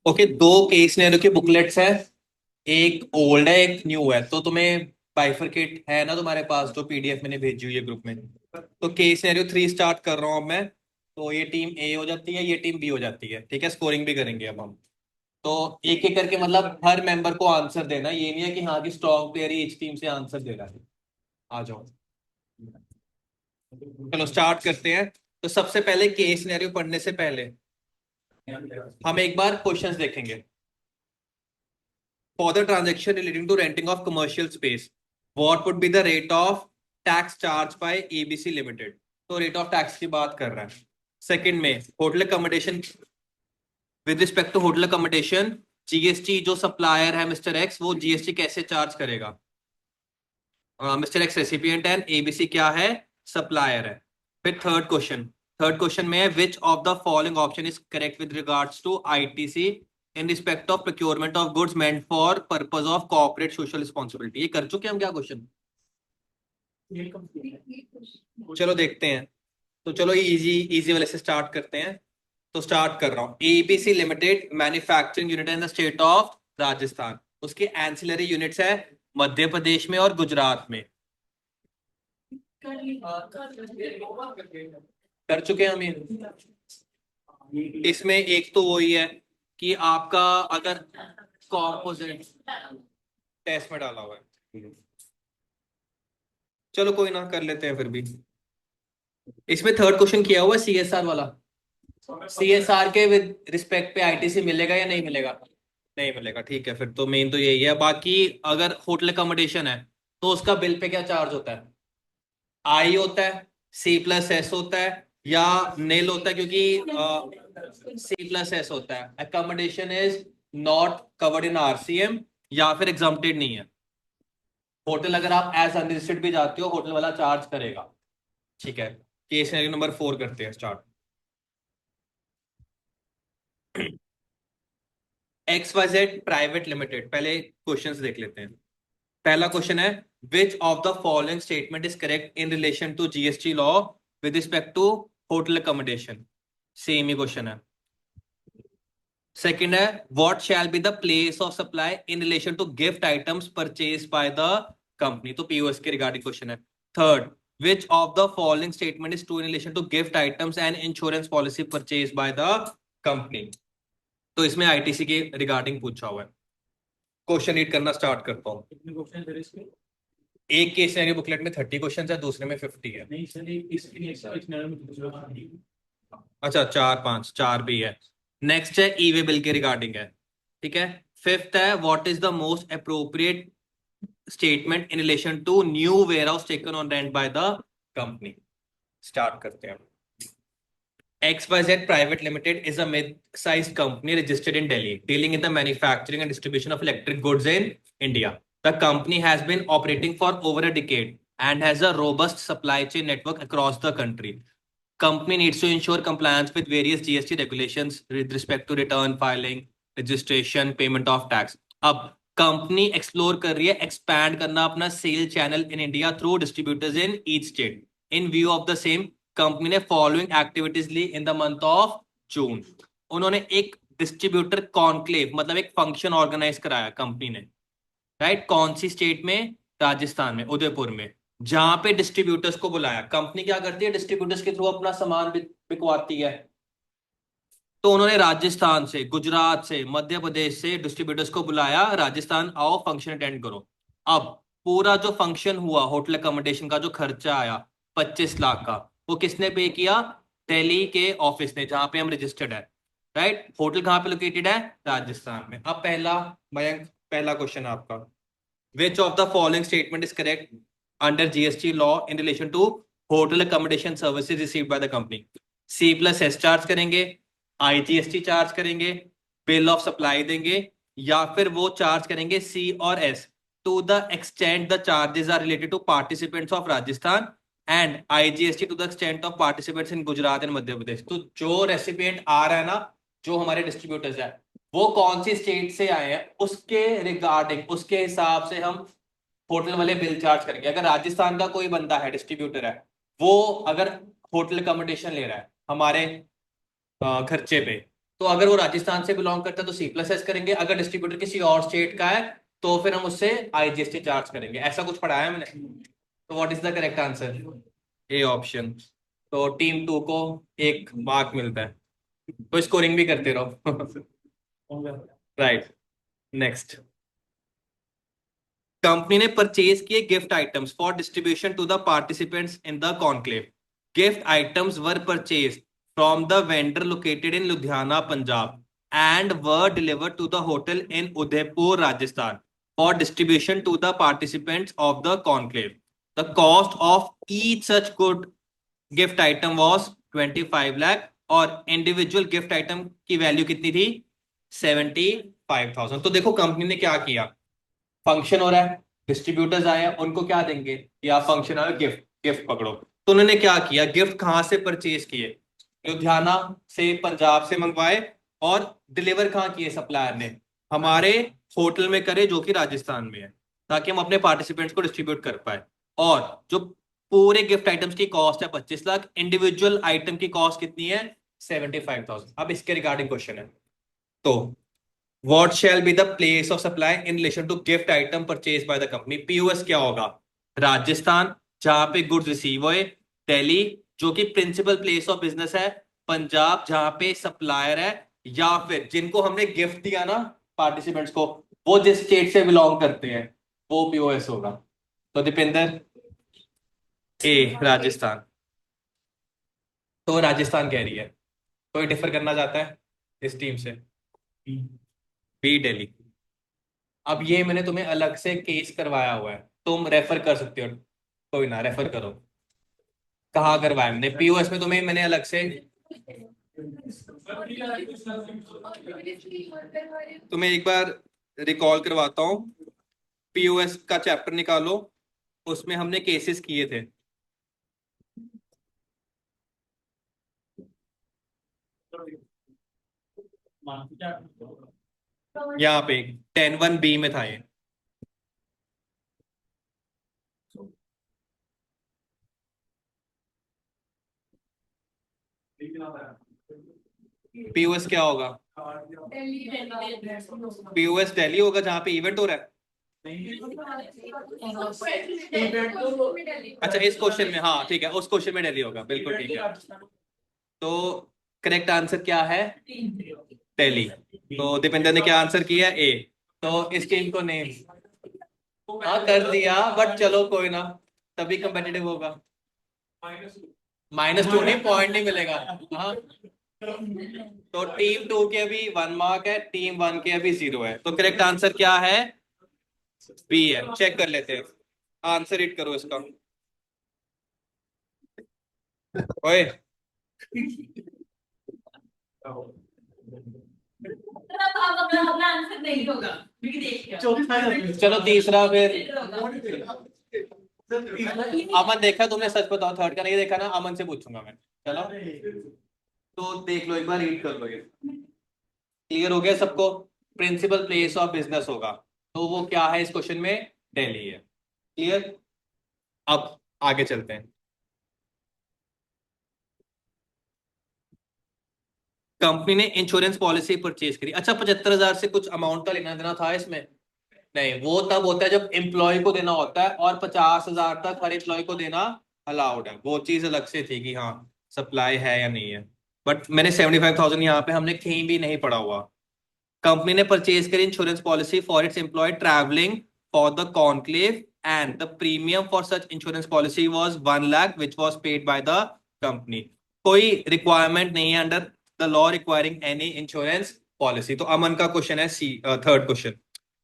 Okay, दो case scenario के booklets हैं। एक ओल्ड है, एक न्यू है। तो तुम्हें बाइफरकेट है ना तुम्हारे पास, जो पीडीएफ मैंने भेजी हुई है ग्रुप में। तो केस सिनेरियो 3 स्टार्ट कर रहा हूँ अब मैं। तो ये टीम ए हो जाती है, ये टीम बी हो जाती है। ठीक है, स्कोरिंग भी करेंगे अब हम। तो एक एक करके, मतलब हर मेंबर को आंसर देना। ये नहीं है कि हाँ, कि स्ट्रॉन्ग प्लेयर ही इस टीम से आंसर दे रहा है। आ जाओ, चलो स्टार्ट करते हैं। तो सबसे पहले केस सिनेरियो पढ़ने से पहले हम एक बार क्वेश्चंस देखेंगे। For the transaction relating to renting of commercial space, what would be the rate of tax charged by ABC Limited? तो रेट ऑफ टैक्स की बात कर रहा है। सेकंड में hotel accommodation, with respect to hotel accommodation, GST जो supplier है mister X, वो जीएसटी कैसे चार्ज करेगा। Mister X recipient and ABC क्या है, सप्लायर है। फिर थर्ड क्वेश्चन में है, which of the following option is correct with regards to ITC in respect of procurement of goods meant for purpose of corporate social responsibility. ये कर चुके हैं हम क्या क्वेश्चन। चलो देखते हैं। तो चलो इजी इजी वाले से स्टार्ट करते हैं। तो स्टार्ट कर रहा हूँ। ABC limited manufacturing unit in the state of Rajasthan. उसके एंसिलरी यूनिट्स है मध्य प्रदेश में और गुजरात में। कर चुके हैं हम ये। इसमें एक तो वही है कि आपका अगर कॉम्पोजिट टेस्ट में डाला हुआ है। चलो कोई ना, कर लेते हैं फिर भी। इसमें थर्ड क्वेश्चन किया हुआ है सीएसआर वाला। सीएसआर के विद रिस्पेक्ट पे आईटीसी मिलेगा या नहीं मिलेगा। नहीं मिलेगा, ठीक है। फिर तो मेन तो यही है। बाकी अगर होटल अकोमोडेशन है तो उसका बिल पे क्या चार्ज होता है। आई होता है, सी प्लस एस होता है, या नेल होता है। क्योंकि सी प्लस एस होता है, accommodation is not covered in RCM, या फिर एग्जम्प्टेड नहीं है। होटल अगर आप एज अनरजिस्टर्ड भी जाते हो, होटल वाला चार्ज करेगा। ठीक है। केस नंबर 4 करते हैं start. X Y Z private limited, पहले क्वेश्चंस देख लेते हैं। पहला क्वेश्चन है, which of the following statement is correct in relation to GST law with respect to hotel accommodation. Same ही क्वेश्चन है। सेकंड है, what shall be the place of supply in relation to gift items purchase by the company. तो POS के regarding question है। Third, which of the following statement is true in relation to gift items and insurance policy purchase by the company. तो इसमें ITC के regarding पूछा हुआ है। Question read करना स्टार्ट करता हूँ। कितने क्वेश्चन है इसके। एक केस सिनेरियो बुकलेट में 30 क्वेश्चन है, दूसरे में 50 है। नहीं सर, अच्छा, 4 5 4 भी है। नेक्स्ट है ई वे बिल के रिगार्डिंग है। ठीक है। फिफ्थ है, what is the most appropriate statement in relation to new warehouse taken on rent by the company. Start करते हैं। XYZ Private Limited is a mid-sized company registered in Delhi, dealing in the manufacturing and distribution of electric goods in India. The company has been operating for over a decade and has a robust supply chain network across the country. Company needs to ensure compliance with various GST regulations with respect to return filing, registration, payment of tax. अब company explore कर रही है expand करना अपना sale channel in India through distributors in each state. In view of the same, company ने following activities ली in the month of June. उन्होंने एक डिस्ट्रीब्यूटर कॉन्क्लेव, मतलब एक फंक्शन ऑर्गेनाइज कराया कंपनी ने। राइट, कौन सी स्टेट में, राजस्थान में, उदयपुर में। जहां पे डिस्ट्रीब्यूटर्स को बुलाया। कंपनी क्या करती है, डिस्ट्रीब्यूटर्स के थ्रू अपना सामान बिकवाती है। तो उन्होंने राजस्थान से, गुजरात से, मध्य प्रदेश से डिस्ट्रीब्यूटर्स को बुलाया, राजस्थान आओ फंक्शन अटेंड करो। अब पूरा जो फंक्शन हुआ, होटल अकोमोडेशन का जो खर्चा आया 25 लाख का, वो किसने पे किया, दिल्ली के ऑफिस ने, जहां पे हम रजिस्टर्ड है। राइट, होटल कहाँ पे लोकेटेड है, राजस्थान में। अब पहला, मयंक, पहला क्वेश्चन आपका, which of the following statement is correct under GST law in relation to hotel accommodation services received by the company. C plus S charge करेंगे, आईजीएसटी चार्ज करेंगे, बिल ऑफ सप्लाई देंगे, या फिर वो चार्ज करेंगे C और S, to the extent the charges are related to participants of Rajasthan and IGST to the extent of participants in Gujarat and Madhya Pradesh. तो जो recipient आ रहा है ना, जो हमारे डिस्ट्रीब्यूटर्स है, वो कौन सी स्टेट से आए हैं, उसके रिगार्डिंग, उसके हिसाब से हम होटल वाले बिल चार्ज करेंगे। अगर राजस्थान का कोई बंदा है, डिस्ट्रीब्यूटर है, वो अगर होटल अकोमोडेशन ले रहा है हमारे खर्चे पे, तो अगर वो राजस्थान से बिलोंग करता है तो C+S करेंगे, अगर डिस्ट्रीब्यूटर किसी और स्टेट का है तो फिर हम उससे IGST चार्ज करेंगे। ऐसा कुछ पढ़ाया है मैंने। तो what is the correct answer? A option. तो टीम 2 को 1 मार्क मिलता है, तो स्कोरिंग भी करते रहो। Right, next. कंपनी ने परचेज किए gift items for distribution to the participants in the conclave. Gift items were purchase from the vendor located in Ludhiana, Punjab, and were delivered to the hotel in Udaipur, Rajasthan for distribution to the participants of the conclave. The cost of each such good gift item was 25 lakh और individual gift item की value कितनी थी? 75,000। तो देखो company ने क्या किया, function हो रहा है, डिस्ट्रीब्यूटर्स आए हैं, उनको क्या देंगे, या फंक्शन आ गिफ्ट, गिफ्ट पकड़ो। तो उन्होंने क्या किया, गिफ्ट कहां से परचेज किए? लुधियाना से, पंजाब से मंगवाए, और डिलीवर कहाँ किए सप्लायर ने? हमारे होटल में करे, जो कि राजस्थान में है, ताकि हम अपने पार्टिसिपेंट्स को डिस्ट्रीब्यूट कर पाए। और जो पूरे गिफ्ट आइटम्स की कॉस्ट है 25 लाख, इंडिविजुअल आइटम की कॉस्ट कितनी है? 75,000। अब इसके रिगार्डिंग क्वेश्चन है, तो What shall be the place of supply in relation to gift item purchased by the company? POS क्या होगा? राजस्थान, जहां पे गुड्स रिसीव हुए, दिल्ली, जो कि प्रिंसिपल प्लेस ऑफ बिजनेस है, पंजाब, जहां पे सप्लायर है, या फिर जिनको हमने गिफ्ट दिया ना पार्टिसिपेंट्स को, वो जिस स्टेट से बिलोंग करते हैं, वो POS होगा। तो दीपेंद्र, ए राजस्थान। तो राजस्थान कह रही है, कोई डिफर करना चाहता है इस टीम से? बी दिल्ली। अब ये मैंने तुम्हें अलग से केस करवाया हुआ है, तुम रेफर कर सकते हो, कोई ना, रेफर करो। कहाँ करवाया मैंने? POS में तुम्हें मैंने अलग से, तुम्हें एक बार रिकॉल करवाता हूँ। POS का चैप्टर निकालो, उसमें हमने केसेस किए थे। यहाँ पे 10(1)(b) में था ये। POS क्या होगा? POS दिल्ली होगा, जहाँ पे इवेंट हो रहा है। अच्छा, इस क्वेश्चन में, हाँ ठीक है, उस क्वेश्चन में दिल्ली होगा, बिल्कुल ठीक है। तो करेक्ट आंसर क्या है? दिल्ली। तो दीपेंद्र ने क्या आंसर किया? ए। तो इस टीम को नेम, हाँ कर दिया, बट चलो कोई ना, तभी कंपेटिटिव होगा। -2 नहीं, पॉइंट नहीं मिलेगा। हाँ, तो टीम 2 के अभी 1 मार्क है, टीम 1 के अभी 0 है। तो करेक्ट आंसर क्या है? बी है। चेक कर लेते हैं, आंसर रीड करो इसका। ओए, चलो तीसरा फिर। अमन देखा तुमने? सच बताओ, थर्ड का नहीं देखा ना? अमन से पूछूंगा मैं। चलो, तो देख लो एक बार, रीड कर लो ये। क्लियर हो गया सबको? प्रिंसिपल प्लेस ऑफ बिजनेस होगा, तो वो क्या है इस क्वेश्चन में? दिल्ली है। क्लियर? अब आगे चलते हैं। कंपनी ने इंश्योरेंस पॉलिसी परचेज करी। अच्छा, 75,000 से कुछ अमाउंट का लेना देना था इसमें? नहीं, वो तब होता है जब एम्प्लॉय को देना होता है, और 50,000 तक हर एम्प्लॉय को देना अलाउड है। वो चीज अलग से थी कि हाँ सप्लाई है या नहीं है, बट मैंने 75,000 यहाँ पे हमने कहीं भी नहीं पढ़ा हुआ। कंपनी ने परचेज करी insurance policy for its employee travelling for the conclave, and the premium for such insurance policy was 1 lakh which was paid by the company. कोई रिक्वायरमेंट नहीं है under the law requiring any insurance policy. तो अमन का question है C, third question.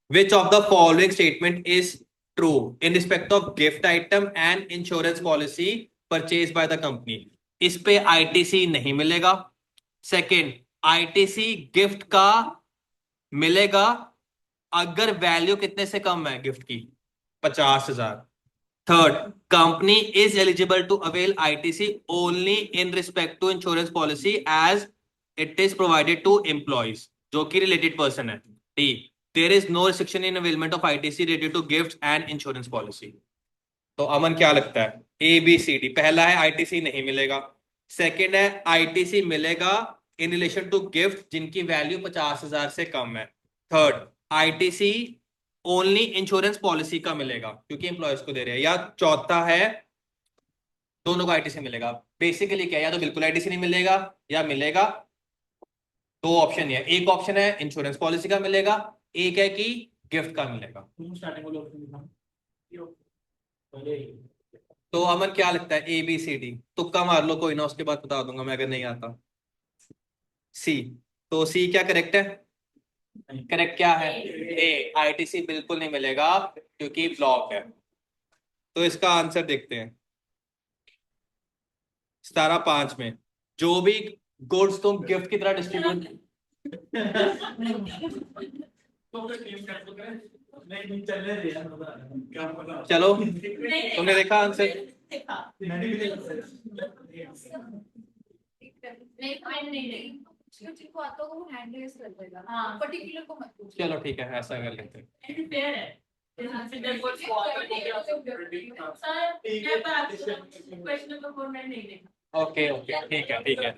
Which of the following statement is true in respect of gift item and insurance policy purchased by the company? इस पे ITC नहीं मिलेगा। Second, ITC gift का मिलेगा अगर वैल्यू कितने से कम है गिफ्ट की, 50,000। Third, company is eligible to avail ITC only in respect to insurance policy as it is provided to employees, जो कि रिलेटेड पर्सन है। D, there is no restriction in availment of ITC related to gift and insurance policy. तो अमन क्या लगता है, ए B C D? पहला है ITC नहीं मिलेगा, सेकंड है आईटीसी मिलेगा इन रिलेशन टू गिफ्ट जिनकी वैल्यू 50,000 से कम है, third ITC only insurance policy का मिलेगा क्योंकि एम्प्लॉयज को दे रहे हैं, या चौथा है दोनों को आईटीसी मिलेगा। बेसिकली क्या है, या तो बिल्कुल आईटीसी नहीं मिलेगा या मिलेगा। दो ऑप्शन है, एक ऑप्शन है इंश्योरेंस पॉलिसी का मिलेगा, एक है कि गिफ्ट का मिलेगा। तो अमन क्या लगता है, ए बी सी डी? तुक्का मार लो कोई ना, उसके बाद बता दूंगा मैं अगर नहीं आता। सी। तो सी क्या करेक्ट है? करेक्ट क्या है? ए, आईटीसी बिल्कुल नहीं मिलेगा क्योंकि ब्लॉक है। तो इसका आंसर देखते हैं। 17/5 में जो भी गुड्स तुम गिफ्ट की तरह डिस्ट्रीब्यूट चलो, तुमने देखा आंसर? चलो ठीक है, ऐसा कर लेते हैं। ओके ओके, ठीक है ठीक है।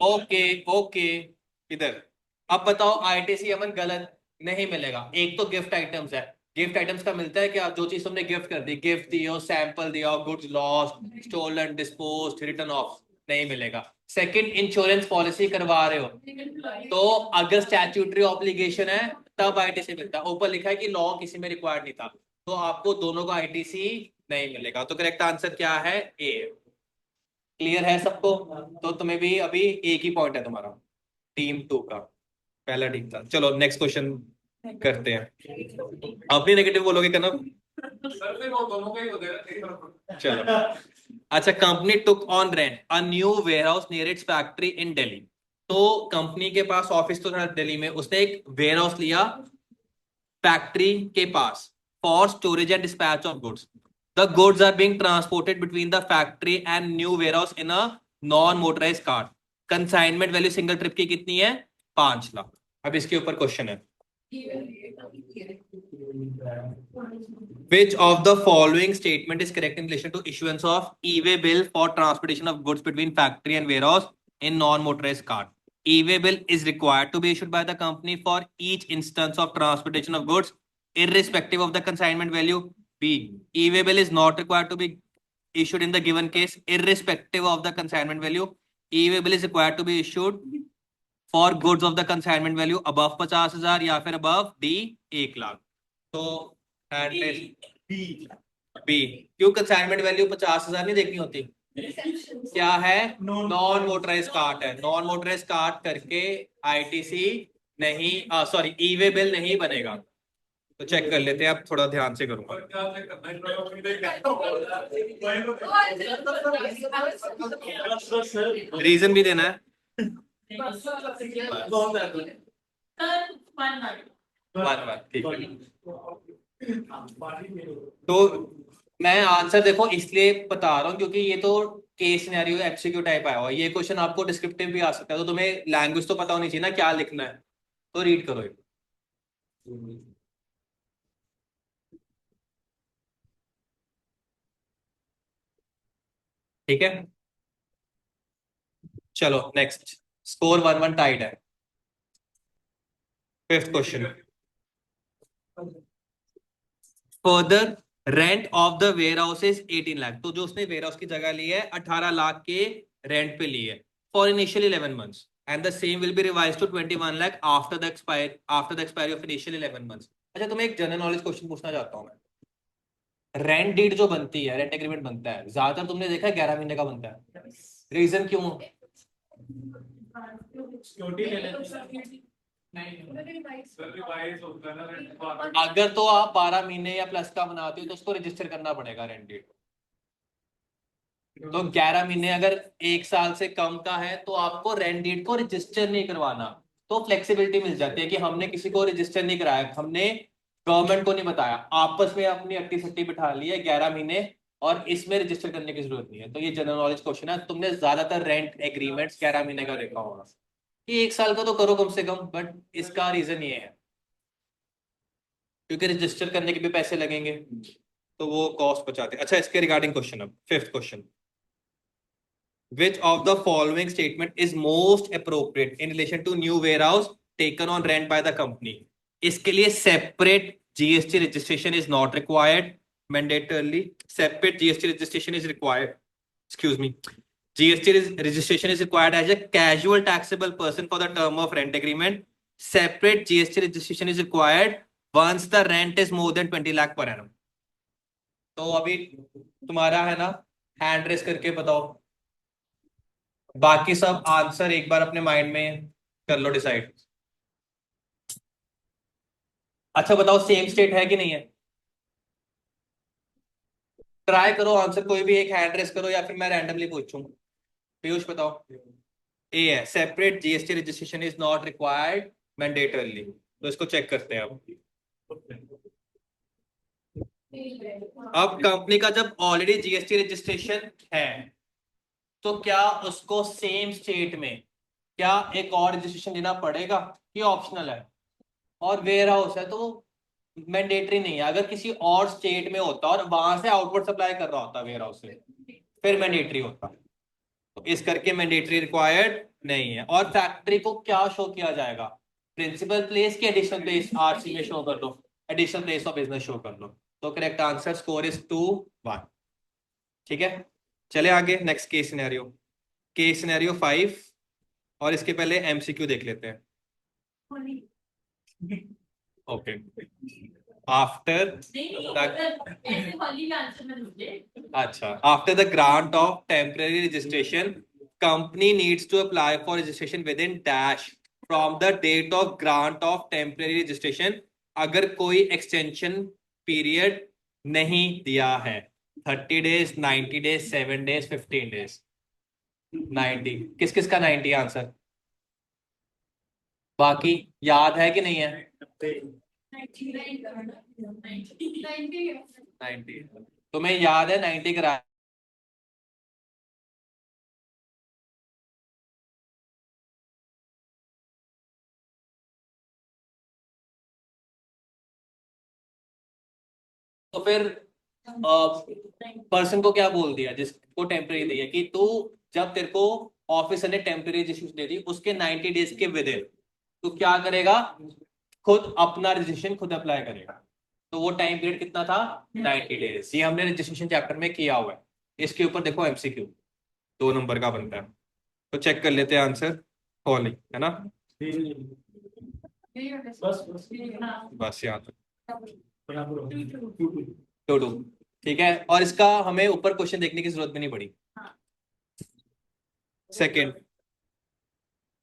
ओके ओके, इधर। अब बताओ आईटीसी अमन गलत नहीं मिलेगा। एक तो गिफ्ट आइटम्स है, गिफ्ट आइटम्स का मिलता है क्या? जो चीज तुमने गिफ्ट कर दी, गिफ्ट दियो, सैंपल दिया, goods lost, stolen, disposed, written off, नहीं मिलेगा। सेकंड, इंश्योरेंस पॉलिसी करवा रहे हो तो अगर स्टैट्यूटरी ऑब्लिगेशन है तब आईटीसी मिलता है। ऊपर लिखा है कि लॉ किसी में रिक्वायर्ड नहीं था, तो आपको दोनों को आईटीसी नहीं मिलेगा। तो करेक्ट आंसर क्या है? ए। क्लियर है सबको? तो तुम्हें भी अभी एक ही पॉइंट है तुम्हारा, टीम 2 का। पहला ठीक था। चलो नेक्स्ट क्वेश्चन करते हैं। अपनी नेगेटिव बोलोगे क्या ना? चलो। अच्छा, company took on rent a new warehouse near its factory in Delhi. तो कंपनी के पास ऑफिस तो था दिल्ली में, उसने एक वेयर हाउस लिया फैक्ट्री के पास for storage and dispatch of goods. The goods are being transported between the factory and new warehouse in a non motorised car. Consignment value single trip की कितनी है? 5 लाख। अब इसके ऊपर क्वेश्चन है, which of the following statement is correct in relation to issuance of e-way bill for transportation of goods between factory and warehouse in non-motorized car? E-way bill is required to be issued by the company for each instance of transportation of goods, irrespective of the consignment value. B, e-way bill is not required to be issued in the given case, irrespective of the consignment value. E-way bill is required to be issued for goods of the consignment value above 50,000 या फिर above D 1 lakh. तो B. क्यों consignment value 50,000 नहीं देखनी होती? क्या है? Non motorise cart है, नॉन मोटराइज कार्ट करके आईटीसी नहीं, सॉरी, ई वे बिल नहीं बनेगा। तो चेक कर लेते हैं, अब थोड़ा ध्यान से करूंगा। रीजन भी देना है। ठीक है। तो मैं आंसर देखो इसलिए बता रहा हूँ क्योंकि ये तो केस सिनेरियो एमसीक्यू टाइप आया हुआ है। ये क्वेश्चन आपको डिस्क्रिप्टिव भी आ सकता है, तो तुम्हें लैंग्वेज तो पता होनी चाहिए ना क्या लिखना है। तो रीड करो एक। ठीक है, चलो नेक्स्ट। स्कोर 1-1 टाइड है। Fifth question, further rent of the warehouse is 18 lakh. तो जो उसने वेयर हाउस की जगह ली है 18 लाख के रेंट पे ली है for initial 11 months and the same will be revise to 21 lakh after the expiry of initial 11 months. अच्छा, तुम्हें एक जनरल नॉलेज क्वेश्चन पूछना चाहता हूँ मैं। रेंट डीड जो बनती है, रेंट एग्रीमेंट बनता है, ज्यादातर तुमने देखा है 11 महीने का बनता है। रीजन क्यों? अगर तो आप 12 महीने या प्लस का बनाते हो तो उसको रजिस्टर करना पड़ेगा रेंट डीड। तो 11 महीने अगर 1 साल से कम का है तो आपको रेंट डीड को रजिस्टर नहीं करवाना। तो फ्लेक्सिबिलिटी मिल जाती है कि हमने किसी को रजिस्टर नहीं कराया, हमने गवर्नमेंट को नहीं बताया, आपस में अपनी अट्टी सट्टी बिठा ली है 11 महीने, और इसमें रजिस्टर करने की जरूरत नहीं है। तो ये जनरल नॉलेज क्वेश्चन है। तुमने ज्यादातर रेंट एग्रीमेंट्स 11 महीने का देखा होगा, कि 1 साल का तो करो कम से कम, बट इसका रीजन ये है क्योंकि रजिस्टर करने के भी पैसे लगेंगे, तो वो कॉस्ट बचाते हैं। अच्छा, इसके रिगार्डिंग क्वेश्चन, अब fifth question, which of the following statement is most appropriate in relation to new warehouse taken on rent by the company? इसके लिए separate GST registration is not required mandatorily. Separate GST registration is required. Excuse me. GST registration is required as a casual taxable person for the term of rent agreement. Separate GST registration is required once the rent is more than 20 lakh per annum. तो अभी तुम्हारा है ना, hand raise करके बताओ। बाकी सब answer एक बार अपने माइंड में कर लो डिसाइड। अच्छा बताओ, सेम स्टेट है कि नहीं है? ट्राई करो आंसर, कोई भी एक हैंड रेस करो या फिर मैं रैंडमली पूछूं। पीयूष बताओ। ए है, separate GST registration is not required mandatorily. तो इसको चेक करते हैं अब कंपनी का जब ऑलरेडी जीएसटी रजिस्ट्रेशन है, तो क्या उसको सेम स्टेट में क्या एक और रजिस्ट्रेशन लेना पड़ेगा कि ऑप्शनल है? और वेयर हाउस है तो मैंडेटरी नहीं है। अगर किसी और स्टेट में होता और वहां से आउटवर्ड सप्लाई कर रहा होता वेयर हाउस से, फिर मैंडेटरी होता। तो इस करके मैंडेटरी रिक्वायर्ड नहीं है। और फैक्ट्री को क्या शो किया जाएगा? प्रिंसिपल प्लेस की एडिशनल प्लेस आरसी में शो कर दो, additional place of business show कर दो। तो करेक्ट आंसर स्कोर इज 2-1। ठीक है, चले आगे नेक्स्ट केस सिनेरियो 5। और इसके पहले एमसीक्यू देख लेते हैं। Okay, after after the grant of temporary registration, company needs to apply for registration within dash from the date of grant of temporary registration। अगर कोई एक्सटेंशन पीरियड नहीं दिया है, 30 days, 90 days, 7 days, 15 days। 90, किस किस का 90 आंसर? बाकी याद है कि नहीं है? 90 तुम्हें याद है? 90 करा। तो फिर पर्सन को क्या बोल दिया जिसको टेम्परेरी दी है, कि तू जब तेरे को ऑफिसर ने टेम्परेरी रजिस्ट्रेशन दे दी उसके 90 डेज के विद इन तू क्या करेगा? खुद अपना रजिस्ट्रेशन खुद अप्लाई करेगा। तो वो टाइम पीरियड कितना था? 90 डेज। ये हमने रजिस्ट्रेशन चैप्टर में किया हुआ है। इसके ऊपर देखो एमसीक्यू 2 नंबर का बनता है। तो चेक कर लेते हैं आंसर, फॉलोइंग है ना? बस यहाँ तक, 2-2। ठीक है, और इसका हमें ऊपर क्वेश्चन देखने की जरूरत भी नहीं पड़ी। Second,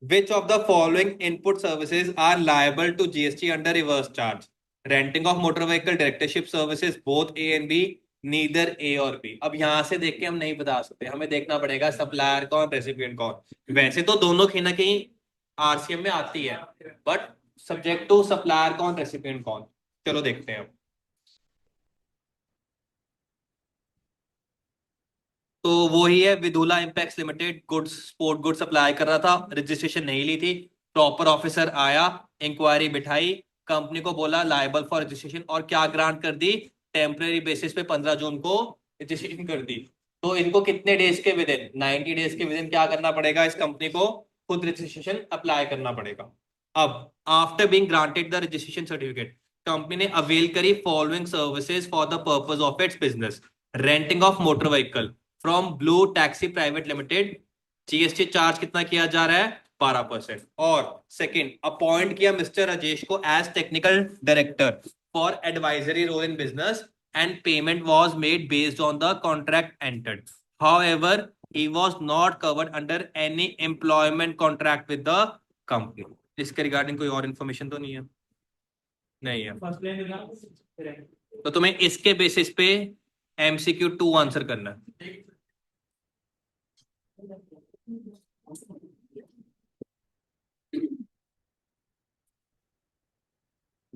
which of the following input services are liable to GST under reverse charge? Renting of motor vehicle, directorship services, both A and B, neither A और B। अब यहां से देख के हम नहीं बता सकते, हमें देखना पड़ेगा सप्लायर कौन रेसिपिएंट कौन। वैसे तो दोनों कहीं ना कहीं आरसीएम में आती है, बट सब्जेक्ट टू सप्लायर कौन रेसिपिएंट कौन। चलो देखते हैं। तो वो ही है, Vidhula impex limited goods sport goods supply कर रहा था, रजिस्ट्रेशन नहीं ली थी। प्रॉपर ऑफिसर आया, इंक्वायरी बिठाई, कंपनी को बोला लायबल फॉर रजिस्ट्रेशन, और क्या ग्रांट कर दी? टेम्परेरी बेसिस पे 15 जून को रजिस्ट्रेशन कर दी। तो इनको कितने डेज के विद इन? 90 डेज के विद इन क्या करना पड़ेगा? इस कंपनी को खुद रजिस्ट्रेशन अप्लाई करना पड़ेगा। अब after being granted the registration certificate, company ने अवेल करी following services for the purpose of its business. Renting of motor vehicle from blue taxi private limited, GST charge कितना किया जा रहा है? 12%। और सेकंड, अपॉइंट किया मिस्टर राजेश को as technical director for advisory role in business, and payment was made based on the contract entered. However he was not covered under any employment contract with the company। इसके regarding कोई और information तो नहीं है? नहीं है। तो तुम्हें इसके बेसिस पे MCQ 2 आंसर करना है।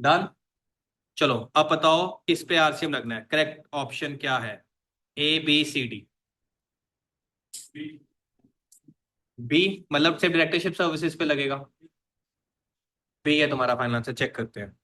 डन। चलो अब बताओ किस पे आरसीएम लगना है। करेक्ट ऑप्शन क्या है? ABCD। बी मतलब सिर्फ डायरेक्टरशिप सर्विसेज पे लगेगा। बी है तुम्हारा फाइनल आंसर, चेक करते हैं।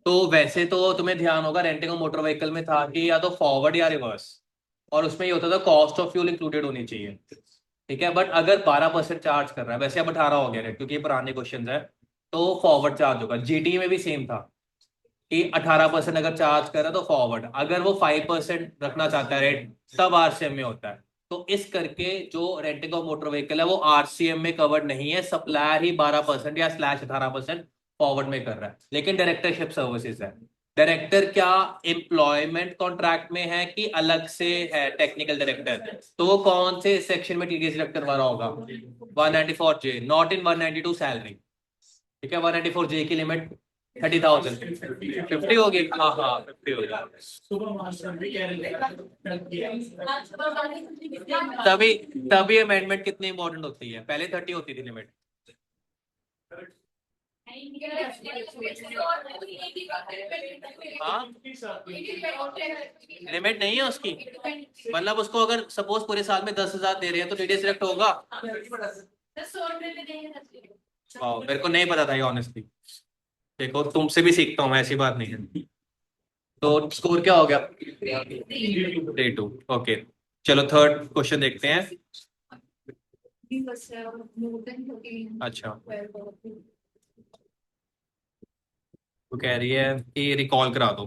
तो वैसे तो तुम्हें ध्यान होगा रेंटिंग ऑफ मोटर व्हीकल में था कि या तो फॉरवर्ड या रिवर्स, और उसमें ये होता था कॉस्ट ऑफ फ्यूल इंक्लूडेड होनी चाहिए। ठीक है, बट अगर 12% चार्ज कर रहा है, वैसे अब 18 हो गया है क्योंकि ये पुराने क्वेश्चन है, तो फॉरवर्ड चार्ज होगा। जीटी में भी सेम था कि 18% अगर चार्ज कर रहा है तो फॉरवर्ड, अगर वो 5% रखना चाहता है रेट तब आरसीएम में होता है। तो इस करके जो रेंटिंग ऑफ मोटर व्हीकल है वो आरसीएम में कवर्ड नहीं है, सप्लायर ही 12% या /18% फॉरवर्ड में कर रहा है। लेकिन डायरेक्टरशिप सर्विसेज है। डायरेक्टर क्या एम्प्लॉयमेंट कॉन्ट्रैक्ट में है कि अलग से है टेक्निकल डायरेक्टर? तो वो कौन से सेक्शन में टीडीएस डायरेक्टर वाला होगा? 194J, not in 192 salary. ठीक है, 194J की लिमिट 30,000। 50 होगी, हाँ हाँ 50 होगी। तभी तभी अमेंडमेंट कितनी इंपॉर्टेंट होती है, पहले 30 होती थी लिमिट। हाँ, लिमिट नहीं है उसकी। मतलब उसको अगर सपोज पूरे साल में 10,000 दे रहे हैं तो टीडीएस सिलेक्ट होगा। वाह, मेरे को नहीं पता था ये ऑनेस्टली। देखो तुमसे भी सीखता हूँ मैं, ऐसी बात नहीं है। तो स्कोर क्या हो गया? 3-2। ओके, चलो थर्ड क्वेश्चन देखते हैं। अच्छा, वो कह रही है कि रिकॉल करा दो।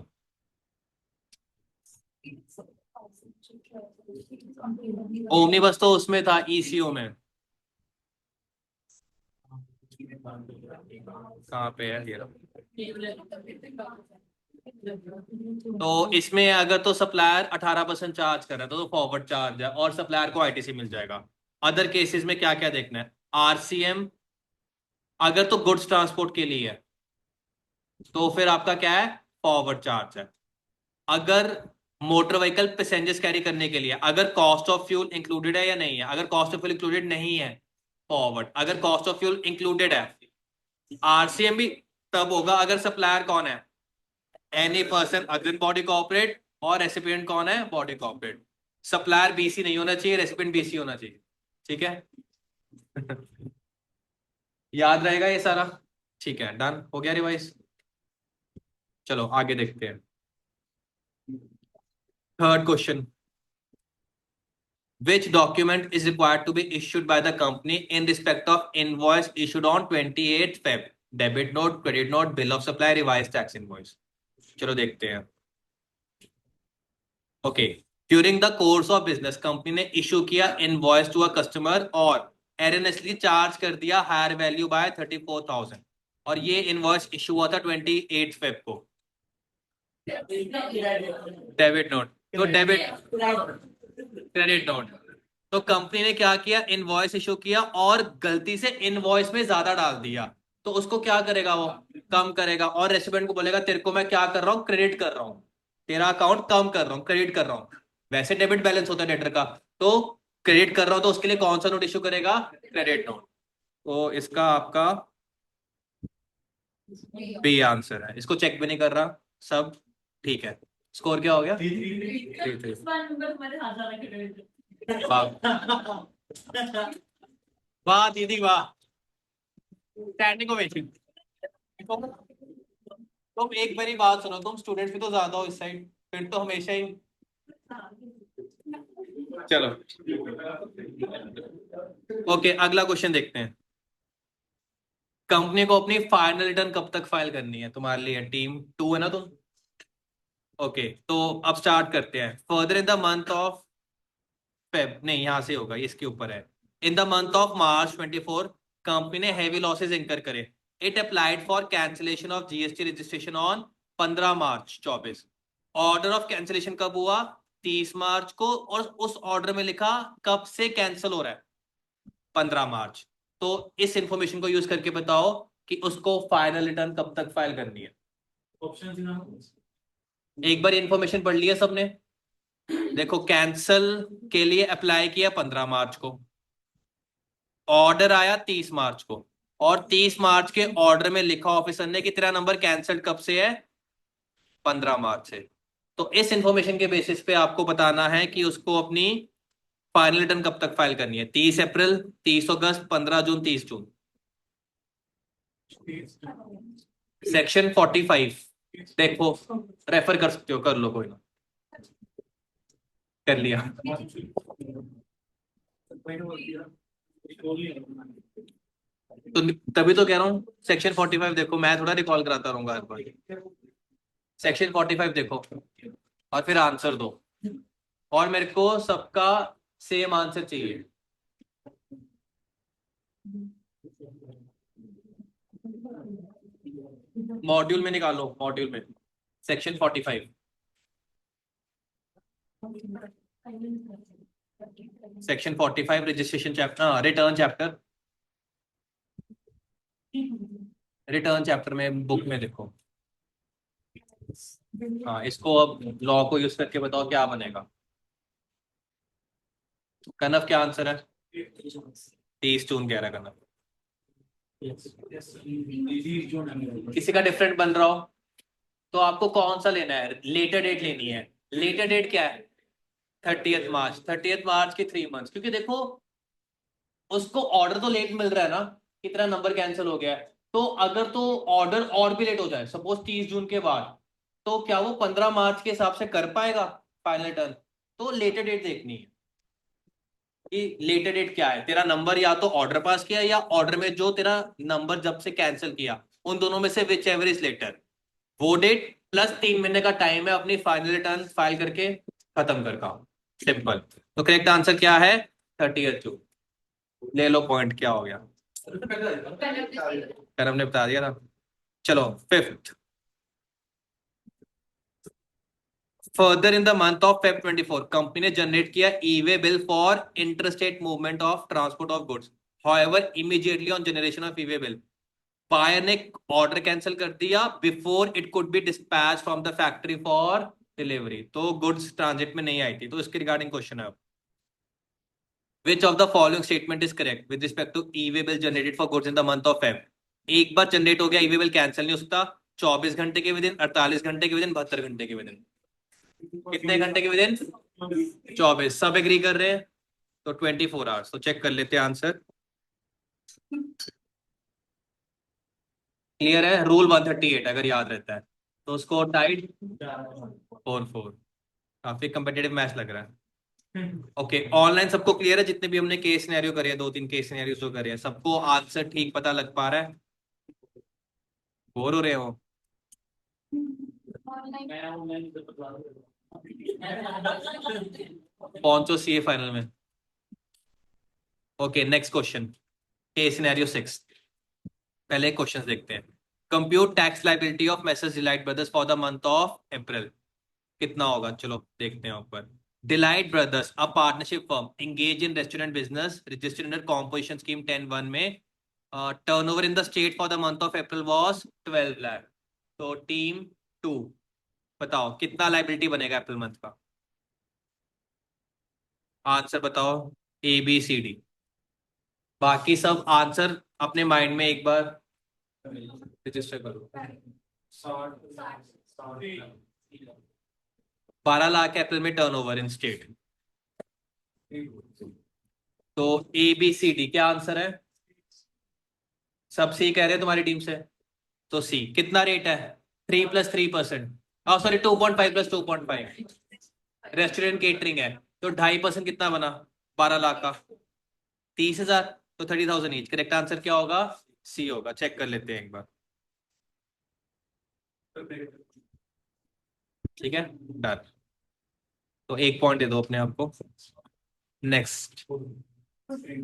ओमनी बस तो उसमें था, ईसीओ में। कहाँ पे है ये रहा। तो इसमें अगर तो सप्लायर 18% चार्ज कर रहा है तो फॉरवर्ड चार्ज है और सप्लायर को आईटीसी मिल जाएगा। अदर केसेस में क्या क्या देखना है? आरसीएम अगर तो गुड्स ट्रांसपोर्ट के लिए है तो फिर आपका क्या है? फॉरवर्ड चार्ज है। अगर मोटर व्हीकल पैसेंजर्स कैरी करने के लिए, अगर कॉस्ट ऑफ फ्यूल इंक्लूडेड है या नहीं है, अगर कॉस्ट ऑफ फ्यूल इंक्लूडेड नहीं है फॉरवर्ड, अगर कॉस्ट ऑफ फ्यूल इंक्लूडेड है आरसीएम भी तब होगा अगर सप्लायर कौन है? Any person other than body corporate, और रेसिपिएंट कौन है? Body corporate. सप्लायर बीसी नहीं होना चाहिए, रेसिपिएंट बीसी होना चाहिए। ठीक है। याद रहेगा ये सारा? ठीक है, डन हो गया रिवाइज। चलो आगे देखते हैं। Third question, which document is required to be issued by the company in respect of invoice issued on 28th Feb? Debit note, credit note, bill of supply, revised tax invoice। चलो देखते हैं। Okay, during the course of business company ने issue किया invoice to a customer और एरनेसली charge कर दिया higher value by 34,000, और ये इनवॉइस इशू हुआ था 28 फेब को। डेबिट नोट तो डेबिट, क्रेडिट नोट। तो कंपनी ने क्या किया? इनवॉइस इशू किया और गलती से इनवॉइस में ज्यादा डाल दिया, तो उसको क्या करेगा? वो कम करेगा और रेसिडेंट को बोलेगा तेरे को मैं क्या कर रहा हूँ? क्रेडिट कर रहा हूँ, तेरा अकाउंट कम कर रहा हूँ, क्रेडिट कर रहा हूँ। वैसे डेबिट बैलेंस होता है डेटर का, तो क्रेडिट कर रहा हूँ तो उसके लिए कौन सा नोट इशू करेगा? Credit note. तो इसका आपका बी आंसर है, इसको चेक भी नहीं कर रहा, सब ठीक है। स्कोर क्या हो गया? 3-3। वाह वाह दीदी वाह, स्टैंडिंग ओवेशन। तुम एक बारी बात सुनो, तुम स्टूडेंट्स भी तो ज्यादा हो इस साइड, फिर तो हमेशा ही। चलो ओके, अगला क्वेश्चन देखते हैं। कंपनी को अपनी फाइनल रिटर्न कब तक फाइल करनी है? तुम्हारे लिए टीम 2 है ना तुम। ओके, तो अब स्टार्ट करते हैं। Further in the month of Feb, नहीं यहाँ से होगा, इसके ऊपर है। In the month of March 24 company ने हैवी लॉसेस इंकर करे। It applied for cancellation of GST registration on 15 March 24। Order of cancellation कब हुआ? 30 मार्च को, और उस ऑर्डर में लिखा कब से कैंसिल हो रहा है? 15 मार्च। तो इस इंफॉर्मेशन को यूज करके बताओ कि उसको फाइनल रिटर्न कब तक फाइल करनी है। ऑप्शन एक बार इंफॉर्मेशन पढ़ लिया सबने? देखो कैंसल के लिए अप्लाई किया 15 मार्च को, ऑर्डर आया 30 मार्च को, और 30 मार्च के ऑर्डर में लिखा ऑफिसर ने कि तेरा नंबर कैंसल्ड कब से है, 15 मार्च से। तो इस इंफॉर्मेशन के बेसिस पे आपको बताना है कि उसको अपनी फाइनल रिटर्न कब तक फाइल करनी है, 30 अप्रैल, 30 अगस्त, 15 जून, 30 जून। सेक्शन 45 देखो, रेफर कर सकते हो, कर लो, कोई ना, कर लिया। तो तभी तो कह रहा हूँ सेक्शन 45 देखो, मैं थोड़ा रिकॉल कराता रहूंगा हर बार। सेक्शन 45 देखो और फिर आंसर दो, और मेरे को सबका सेम आंसर चाहिए। मॉड्यूल में निकालो, मॉड्यूल में section 45, section 45 registration chapter, return chapter, return chapter में बुक में देखो। हाँ, इसको अब लॉ को यूज करके बताओ क्या बनेगा। कनव क्या आंसर है? 30 जून कह रहा है कनव। किसी का डिफरेंट बन रहा हो तो आपको कौन सा लेना है, लेटर डेट लेनी है। लेटर डेट क्या है? 30th मार्च, 30th मार्च के 3 मंथ्स, क्योंकि देखो उसको ऑर्डर तो लेट मिल रहा है ना, कितना नंबर कैंसिल हो गया है। तो अगर तो ऑर्डर और भी लेट हो जाए, सपोज 30 जून के बाद, तो क्या वो 15 मार्च के हिसाब से कर पाएगा फाइनल टर्न? तो लेटर डेट देखनी है कि लेटर डेट क्या है, तेरा नंबर या तो ऑर्डर पास किया या ऑर्डर में जो तेरा नंबर जब से कैंसिल किया, उन दोनों में से विच एवर इज लेटर, वो डेट प्लस 3 महीने का टाइम है अपनी फाइनल रिटर्न फाइल करके खत्म कर का। सिंपल। तो करेक्ट आंसर क्या है? 30th जून। ले लो पॉइंट, क्या हो गया, करम ने बता दिया ना। चलो fifth, further in the month of Feb 24 company ने जनरेट किया E way bill for interstate movement of transport of goods. However immediately on generation of E way bill, buyer ने ऑर्डर कैंसिल कर दिया before it could be dispatch from the factory for delivery, तो goods transit में नहीं आई थी। तो इसके रिगार्डिंग क्वेश्चन है, which of the following statement is correct with respect to E way bill generated for goods in the month of Feb. एक बार जनरेट हो गया ई वे बिल, कैंसिल नहीं हो सकता, 24 घंटे के विदिन, 48 घंटे के विदिन, 72 घंटे के विदिन। कितने घंटे के विदिन? 24। सब एग्री कर रहे हैं? तो 24 आवर्स। तो चेक कर लेते हैं आंसर। क्लियर है? रूल 138 अगर याद रहता है तो उसको टाइड 4-4। काफी कंपेटिटिव मैच लग रहा है। ओके, ऑनलाइन सबको क्लियर है? जितने भी हमने केस सिनेरियो करे हैं, 2-3 केस सिनेरियो जो करे हैं, सबको आंसर ठीक पता लग पा रहा है? बोर हो रहे हो? पहुंचो सीए फाइनल में। Okay, next question, case scenario 6। पहले क्वेश्चन देखते हैं। Compute tax liability of message delight brothers for the month of April. कितना होगा, चलो देखते हैं ऊपर। Delight brothers a partnership firm engage in restaurant business registered under composition scheme 10(1) में, turnover in the state for the month of April was 12 lakh. तो team 2 बताओ कितना लाइबिलिटी बनेगा अप्रैल मंथ का। आंसर बताओ, ए बी सी डी। बाकी सब answer अपने माइंड में एक बार रजिस्टर करो। 12 लाख अप्रैल में टर्नओवर इन स्टेट। तो ए बी सी डी क्या आंसर है? सब सी कह रहे हैं तुम्हारी टीम से, तो सी। कितना रेट है? 3+3%। सॉरी, 2.5 + 2.5। रेस्टोरेंट केटरिंग है, तो 2.5% कितना बना 12 लाख का? 30,000। तो 30,000 ईच। करेक्ट आंसर क्या होगा? सी होगा। चेक कर लेते हैं एक बार। ठीक है, डन। तो एक पॉइंट दे दो अपने आप को। नेक्स्ट,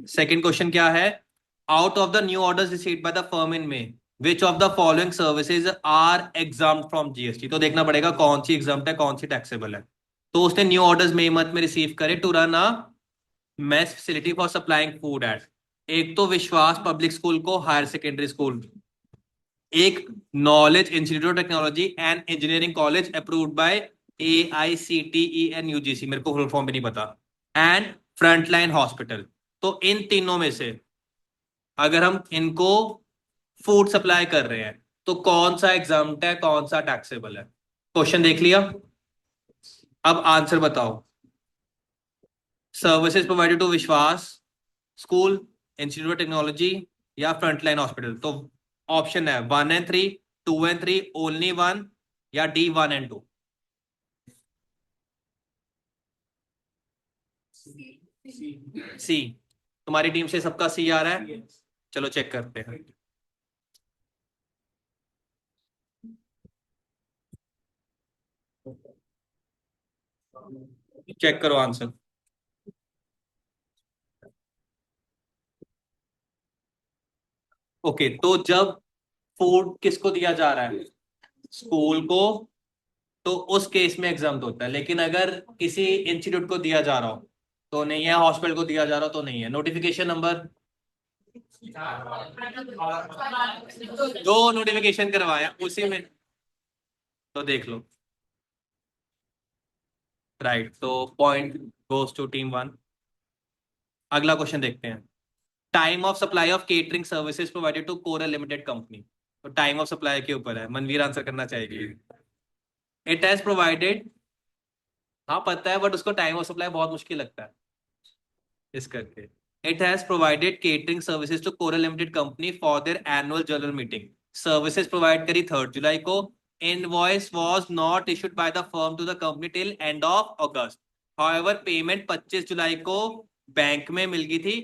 सेकंड क्वेश्चन क्या है? Out of the new orders received by the firm in में, which of the following services are exempt from GST. तो देखना पड़ेगा कौन सी एग्जाम्प्ट है, कौन सी टैक्सेबल है। तो उसने न्यू ऑर्डर्स मई मंथ में रिसीव करे to run a mess facility for supplying food at. एक तो विश्वास पब्लिक स्कूल को हायर सेकेंडरी स्कूल, एक knowledge institute of technology and engineering college approved by AICTEN UGC, मेरे को फुल फॉर्म भी नहीं पता, एंड फ्रंटलाइन हॉस्पिटल। तो इन तीनों में से अगर हम इनको फूड सप्लाई कर रहे हैं तो कौन सा एग्जाम्प्ट है, कौन सा टैक्सेबल है? क्वेश्चन देख लिया, अब आंसर बताओ। सर्विसेज प्रोवाइडेड टू विश्वास स्कूल, इंस्टीट्यूट ऑफ टेक्नोलॉजी या फ्रंटलाइन हॉस्पिटल। तो ऑप्शन है 1 and 3, 2 and 3, ओनली वन, या D 1 and 2। सी। तुम्हारी टीम से सबका सी आ रहा है? चलो चेक करते हैं। चेक करो आंसर। ओके, तो जब फूड किसको दिया जा रहा है, स्कूल को, तो उस केस में एग्जाम्प्ट होता है। लेकिन अगर किसी इंस्टीट्यूट को दिया जा रहा हो तो नहीं है, हॉस्पिटल को दिया जा रहा हो तो नहीं है। नोटिफिकेशन नंबर, जो नोटिफिकेशन करवाया उसी में, तो देख लो। राइट, तो पॉइंट गोज टू टीम 1। अगला क्वेश्चन देखते हैं। Time of supply of catering services provided to coral limited company. तो टाइम ऑफ सप्लाई के ऊपर है, मनवीर आंसर करना चाहिए। इट हैज प्रोवाइडेड, हाँ पता है, बट उसको टाइम ऑफ सप्लाई बहुत मुश्किल लगता है इस करके। It has provided catering services to coral limited company for their annual general meeting. Services provide करी 3 जुलाई को। Invoice was not issued by the firm to the company till end of अगस्त। हाउएवर पेमेंट 25 जुलाई को bank में मिल गई थी।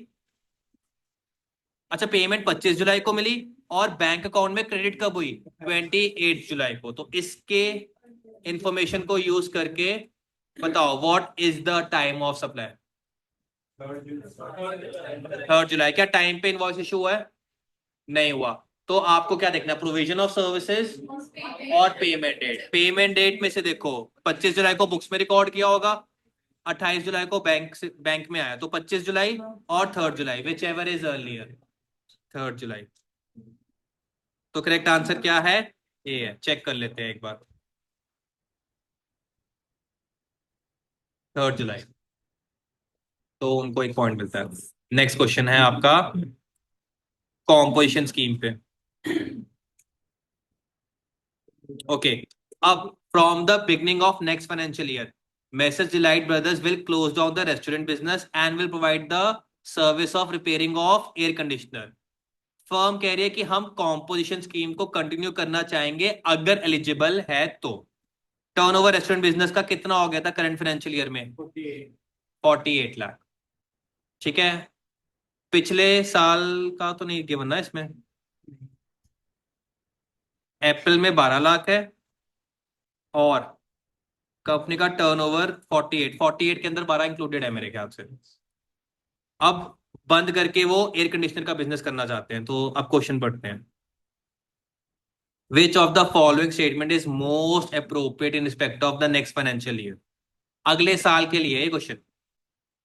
अच्छा, पेमेंट 25 जुलाई को मिली और बैंक अकाउंट में क्रेडिट कब हुई? 28 जुलाई को। तो इसके इंफॉर्मेशन को यूज करके बताओ what is the time of supply. 3 जुलाई। क्या टाइम पे इनवॉइस इशू हुआ है? नहीं हुआ। तो आपको क्या देखना है, प्रोविजन ऑफ सर्विसेज और पेमेंट डेट। पेमेंट डेट में से देखो, 25 जुलाई को बुक्स में रिकॉर्ड किया होगा, 28 जुलाई को बैंक में आया, तो 25 जुलाई और 3 जुलाई, विच एवर इज अर्लियर, 3 जुलाई। तो करेक्ट आंसर क्या है? ये है। चेक कर लेते हैं एक बार। 3 जुलाई, तो उनको एक पॉइंट मिलता है। नेक्स्ट क्वेश्चन है आपका कॉम्पोजिशन स्कीम पे। ओके, अब from the beginning of next financial year, Messrs. Delight Brothers will close down the restaurant business and will provide the service of repairing of air conditioner. Firm कह रही है कि हम composition scheme को continue करना चाहेंगे अगर एलिजिबल है तो। टर्नओवर रेस्टोरेंट बिजनेस का कितना हो गया था करंट फाइनेंशियल ईयर में? 48 लाख। ठीक है, पिछले साल का तो नहीं गिवन ना इसमें। अप्रैल में 12 लाख है और कंपनी का टर्नओवर 48 के अंदर 12 इंक्लूडेड है मेरे ख्याल से। अब बंद करके वो एयर कंडीशनर का बिजनेस करना चाहते हैं। तो अब क्वेश्चन पढ़ते हैं। विच of the following statement is most appropriate in respect of the next financial year? अगले साल के लिए ये क्वेश्चन।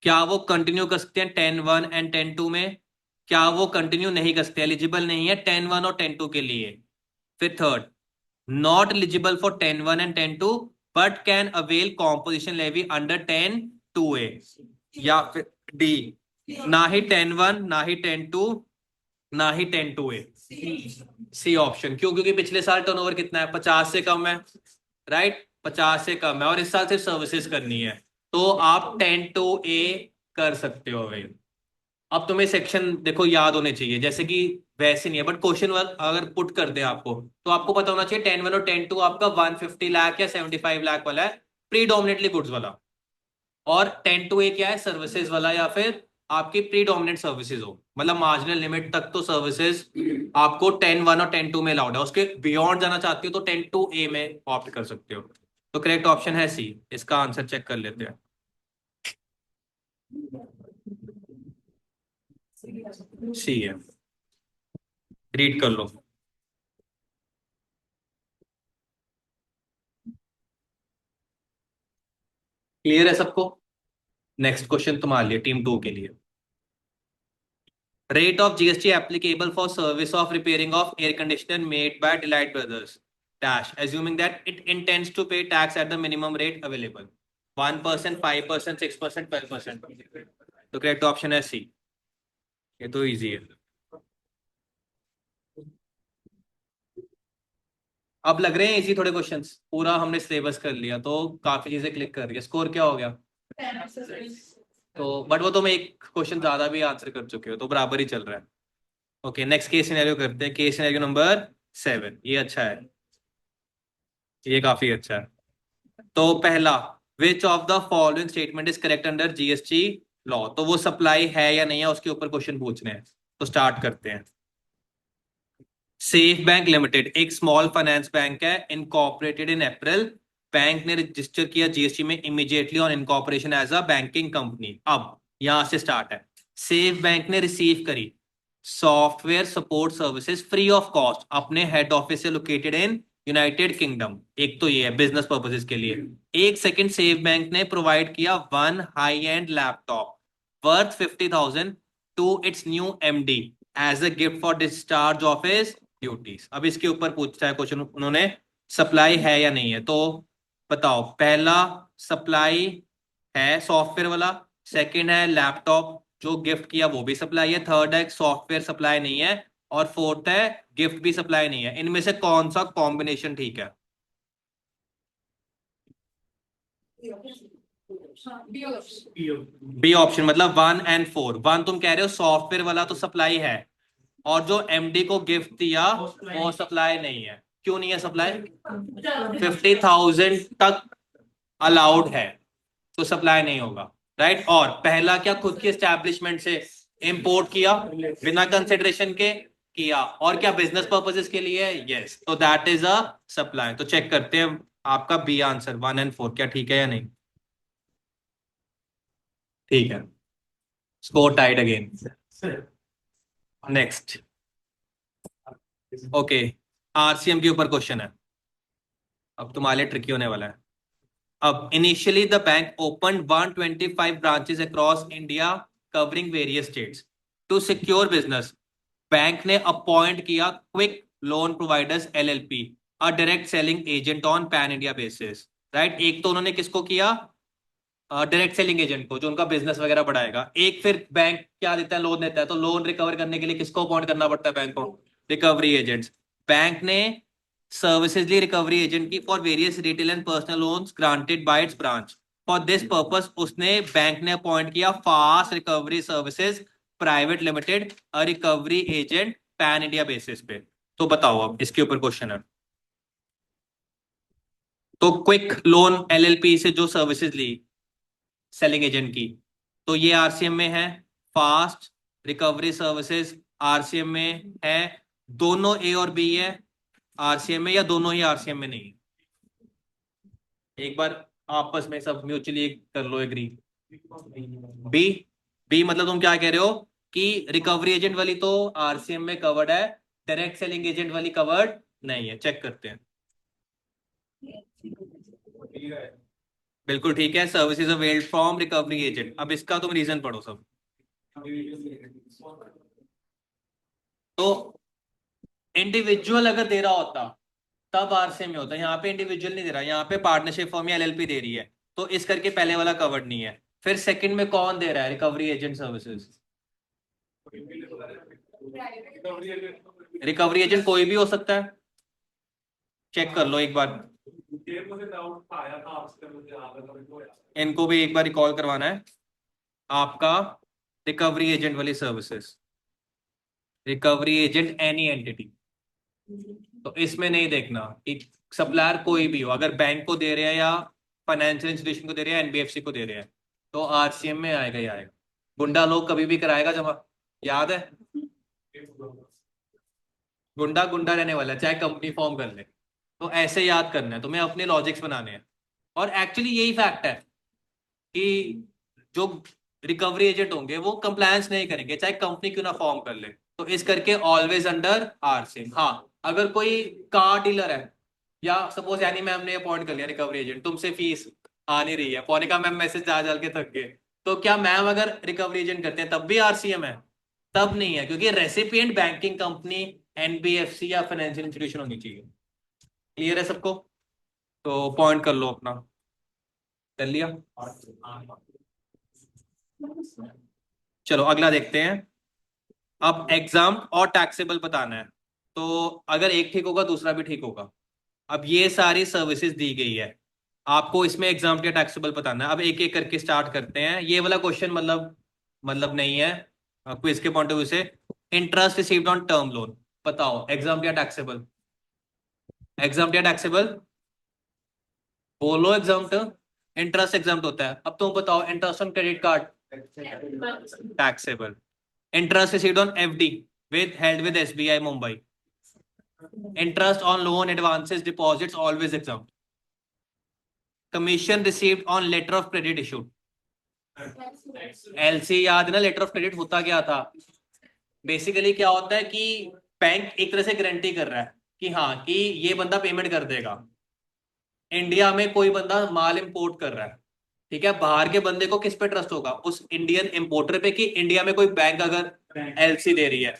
क्या वो कंटिन्यू कर सकते हैं 10(1) एंड 10(2) में? क्या वो कंटिन्यू नहीं कर सकते, एलिजिबल नहीं है 10(1) और 10(2) के लिए? फिर third, not eligible for 10(1) and 10(2) but can avail composition levy under 10(2)(a)। या फिर डी, ना ही 10(1), ना ही 10(2), ना ही 10(2)(a)। C option. क्यों? क्योंकि पिछले साल टर्नओवर कितना है, 50 से कम है। राइट, 50 से कम है और इस साल सिर्फ सर्विसेज करनी है, तो आप 10(2)(a) कर सकते हो भाई। अब तुम्हें सेक्शन देखो याद होने चाहिए, जैसे कि वैसे नहीं है बट क्वेश्चन अगर पुट कर दे आपको, तो आपको पता होना चाहिए 10(1) और 10(2) आपका 150 लाख या 75 लाख वाला है, प्रीडोमिनेटली गुड्स वाला। और 10(2)(a) क्या है, सर्विसेज वाला, या फिर आपकी प्रीडोमिनेंट सर्विसेज हो, मतलब मार्जिनल लिमिट तक तो सर्विसेज आपको 10(1) और 10(2) में अलाउड है। उसके बियॉन्ड जाना चाहते हो तो 10(2)(a) में ऑप्ट कर सकते हो। तो करेक्ट ऑप्शन है सी। इसका आंसर चेक कर लेते हैं। सी है, रीड कर लो। क्लियर है सबको? नेक्स्ट क्वेश्चन तुम्हारे लिए, टीम 2 के लिए। Rate of GST applicable for service of repairing of air conditioner made by delight brothers. dash, assuming that it intends to pay tax at the minimum rate available. 1%, 5%, 6%, 12%. तो correct option है सी। ये तो easy है। अब लग रहे हैं easy थोड़े क्वेश्चंस, पूरा हमने सिलेबस कर लिया तो काफी चीजें क्लिक कर रही है। स्कोर क्या हो गया? तो बट वो तो मैं एक क्वेश्चन ज्यादा भी आंसर कर चुके हो, तो बराबर ही चल रहा है। ओके, नेक्स्ट केस सिनेरियो करते हैं। केस सिनेरियो नंबर 7, ये अच्छा है, ये काफी अच्छा है। तो पहला, विच of the following statement is correct under GST law? तो वो सप्लाई है या नहीं है उसके ऊपर क्वेश्चन पूछने हैं। तो स्टार्ट करते हैं। सेफ बैंक लिमिटेड एक स्मॉल फाइनेंस बैंक है, इनकॉर्पोरेटेड इन अप्रैल। बैंक ने रजिस्टर किया जीएसटी में immediately on incorporation as a banking company. अब यहां से स्टार्ट है। सेफ बैंक ने रिसीव करी software support services free of cost अपने हेड ऑफिस से लोकेटेड इन यूनाइटेड किंगडम। एक तो ये है बिजनेस पर्पसेस के लिए। एक सेकंड, सेफ बैंक ने प्रोवाइड किया one high and laptop worth 50,000 to its new MD as a gift for discharge of his duties. अब इसके ऊपर पूछता है क्वेश्चन उन्होंने, सप्लाई है या नहीं है। तो बताओ, पहला सप्लाई है सॉफ्टवेयर वाला, सेकंड है लैपटॉप जो गिफ्ट किया वो भी सप्लाई है, थर्ड है सॉफ्टवेयर सप्लाई नहीं है, और फोर्थ है गिफ्ट भी सप्लाई नहीं है। इनमें से कौन सा कॉम्बिनेशन ठीक है? बी ऑप्शन, मतलब 1 और 4। वन तुम कह रहे हो सॉफ्टवेयर वाला तो सप्लाई है, और जो एमडी को गिफ्ट दिया वो सप्लाई नहीं है। क्यों नहीं है सप्लाई? 50,000 तक अलाउड है तो सप्लाई नहीं होगा, राइट। और पहला क्या खुद की एस्टैब्लिशमेंट से इंपोर्ट किया बिना कंसिडरेशन के किया, और क्या बिजनेस पर्पसेस के लिए? यस, तो दैट इज अ सप्लाई। तो चेक करते हैं आपका बी आंसर 1 और 4 क्या ठीक है या नहीं। ठीक है, score tied again. Next, okay, RCM के ऊपर क्वेश्चन है। अब तुम्हारे लिए ट्रिकी होने वाला है। अब initially the bank open 125 branches across India covering various states to secure business. Bank ने अपॉइंट किया quick loan providers LLP a direct selling agent on pan India basis, right. एक तो उन्होंने किसको किया? डायरेक्ट सेलिंग एजेंट को, जो उनका बिजनेस वगैरह बढ़ाएगा। एक फिर बैंक क्या देता है? लोन देता है। तो लोन रिकवर करने के लिए किसको अपॉइंट करना पड़ता है बैंक को? Recovery agents. बैंक ने सर्विसेज ली रिकवरी एजेंट की for various retail and personal loans granted by it's branch. For this purpose उसने बैंक ने अपॉइंट किया fast recovery services private limited a recovery agent pan India basis पे। तो बताओ, अब इसके ऊपर क्वेश्चन है। तो क्विक लोन एलएलपी से जो सर्विसेज ली सेलिंग एजेंट की, तो ये आरसीएम में है। फास्ट रिकवरी सर्विसेज आरसीएम में है। दोनों ए और बी है आरसीएम में, या दोनों ही आरसीएम में नहीं? एक बार आपस में सब म्यूचुअली कर लो एग्री। बी। बी मतलब तुम क्या कह रहे हो कि रिकवरी एजेंट वाली तो आरसीएम में कवर्ड है, डायरेक्ट सेलिंग एजेंट वाली कवर्ड नहीं है। चेक करते हैं। बिल्कुल ठीक है, services availed from recovery agent. अब इसका तुम रीजन पढ़ो सब। तो इंडिविजुअल अगर दे रहा होता तब आरसीएम में होता, यहाँ पे इंडिविजुअल नहीं दे रहा, यहाँ पे पार्टनरशिप फर्म या एलएलपी दे रही है, तो इस करके पहले वाला कवर्ड नहीं है। फिर सेकंड में कौन दे रहा है? Recovery agent services. Recovery agent कोई भी हो सकता है, चेक कर लो एक बार। इनको भी एक बार रिकॉल करवाना है आपका। रिकवरी एजेंट वाली services, recovery agent any entity. तो इसमें नहीं देखना कि सप्लायर कोई भी हो, अगर बैंक को दे रहे हैं या फाइनेंशियल इंस्टीट्यूशन को दे रहे हैं, एनबीएफसी को दे रहे हैं, तो आरसीएम में आएगा ही आएगा। गुंडा लोग कभी भी कराएगा जमा, याद है? गुंडा गुंडा रहने वाला है, चाहे कंपनी फॉर्म कर ले। तो ऐसे याद करना है तुम्हें, अपने लॉजिक्स बनाने हैं। और एक्चुअली यही फैक्ट है कि जो रिकवरी एजेंट होंगे वो कंप्लायंस नहीं करेंगे चाहे कंपनी क्यों ना फॉर्म कर ले। तो इस करके ऑलवेज अंडर आरसीएम। हाँ, अगर कोई कार डीलर है, या सपोज यानी मैम ने अपॉइंट कर लिया रिकवरी एजेंट, तुमसे फीस आ नहीं रही है, मोनिका मैम मैसेज डाल डाल के थक गए, तो क्या मैम अगर रिकवरी एजेंट करते हैं तब भी आरसीएम है? तब नहीं है, क्योंकि रेसिपिएंट बैंकिंग कंपनी एनबीएफसी या फाइनेंशियल इंस्टीट्यूशन होनी चाहिए। क्लियर है सबको? तो पॉइंट कर लो अपना। कर लिया? चलो अगला देखते हैं। अब एग्जाम और टैक्सेबल बताना है। तो अगर एक ठीक होगा दूसरा भी ठीक होगा। अब ये सारी सर्विसेज दी गई है, आपको इसमें एग्जाम या टैक्सेबल बताना है। अब एक एक करके स्टार्ट करते हैं। ये वाला क्वेश्चन मतलब नहीं है क्विज के पॉइंट ऑफ व्यू से। Interest received on term loan, बताओ एग्जाम या टैक्सेबल? एग्जाम या टैक्सेबल? बोलो एग्जाम। इंटरेस्ट एग्जाम होता है। अब तुम बताओ interest on credit card? Taxable. Interest received on FD with held with SBI Mumbai? Interest on loan advances deposits always exempt? Commission received on letter of credit issued? LC याद है ना? Letter of credit होता क्या था? Basically क्या होता है कि बैंक एक तरह से गारंटी कर रहा है कि हाँ कि ये बंदा पेमेंट कर देगा। इंडिया में कोई बंदा माल इंपोर्ट कर रहा है, ठीक है, बाहर के बंदे को किस पे ट्रस्ट होगा? उस इंडियन इंपोर्टर पे, कि इंडिया में कोई बैंक अगर एलसी दे रही है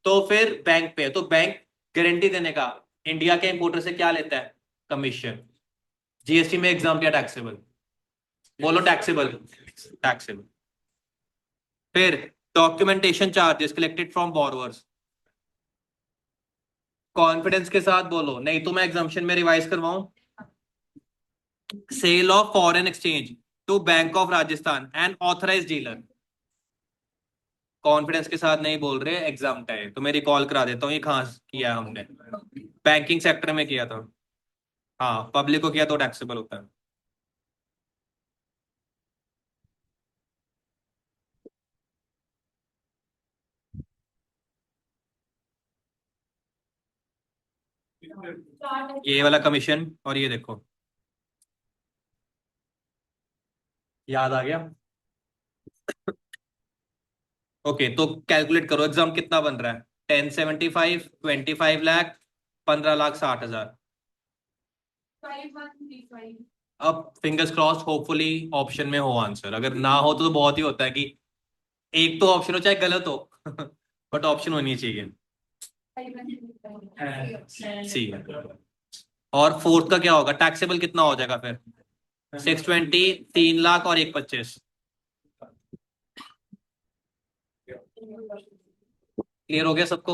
तो फिर बैंक पे। तो बैंक गारंटी देने का इंडिया के इंपोर्टर से क्या लेता है? कमीशन। जीएसटी में एग्जाम या टैक्सेबल? बोलो टैक्सेबल। टैक्सेबल। फिर documentation charges collected from borrowers? Confidence के साथ बोलो, नहीं तो मैं एग्जाम्शन में रिवाइज करवाऊं। Sale of foreign exchange to bank of Rajasthan and authorised dealer? Confidence के साथ नहीं बोल रहे, एग्जाम है तो मैं रिकॉल करा देता हूँ ये कहाँ किया हमने। बैंकिंग सेक्टर में किया था। हाँ पब्लिक को किया तो टैक्सेबल होता है। ये वाला कमीशन और ये देखो, याद आ गया? ओके तो कैलकुलेट करो एग्जाम कितना बन रहा है। 1075, 25 लाख, 15,60,000। अब फिंगर्स क्रॉस्ड, होपफुली ऑप्शन में हो आंसर। अगर ना हो तो बहुत ही होता है कि एक तो ऑप्शन हो चाहे गलत हो बट ऑप्शन होनी चाहिए। सी। और फोर्थ का क्या होगा? टैक्सेबल कितना हो जाएगा फिर? 620, 3 लाख और 125। क्लियर हो गया सबको?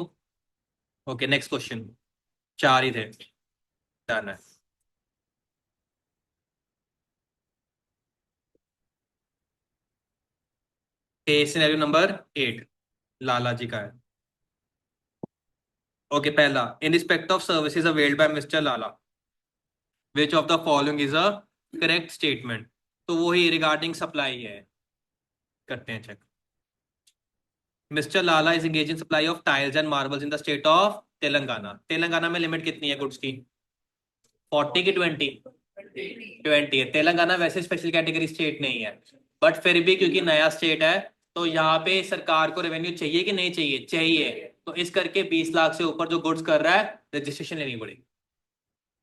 Okay next question. चार ही थे, डन है। Case scenario number 8 Lala ji का है। ओके पहला, in respect of services availed by mister Lala which of the following is a correct statement? तो वही रिगार्डिंग सप्लाई है, करते हैं check. Mister Lala is engaged in supply of tiles and marbles in the state of Telangana. Telangana में limit कितनी है goods की? 40 की 20? 20 है। तेलंगाना वैसे स्पेशल कैटेगरी स्टेट नहीं है, बट फिर भी क्योंकि नया स्टेट है तो यहाँ पे सरकार को रेवेन्यू चाहिए कि नहीं चाहिए? चाहिए। तो इस करके 20 लाख से ऊपर जो गुड्स कर रहा है रजिस्ट्रेशन लेनी पड़ेगी।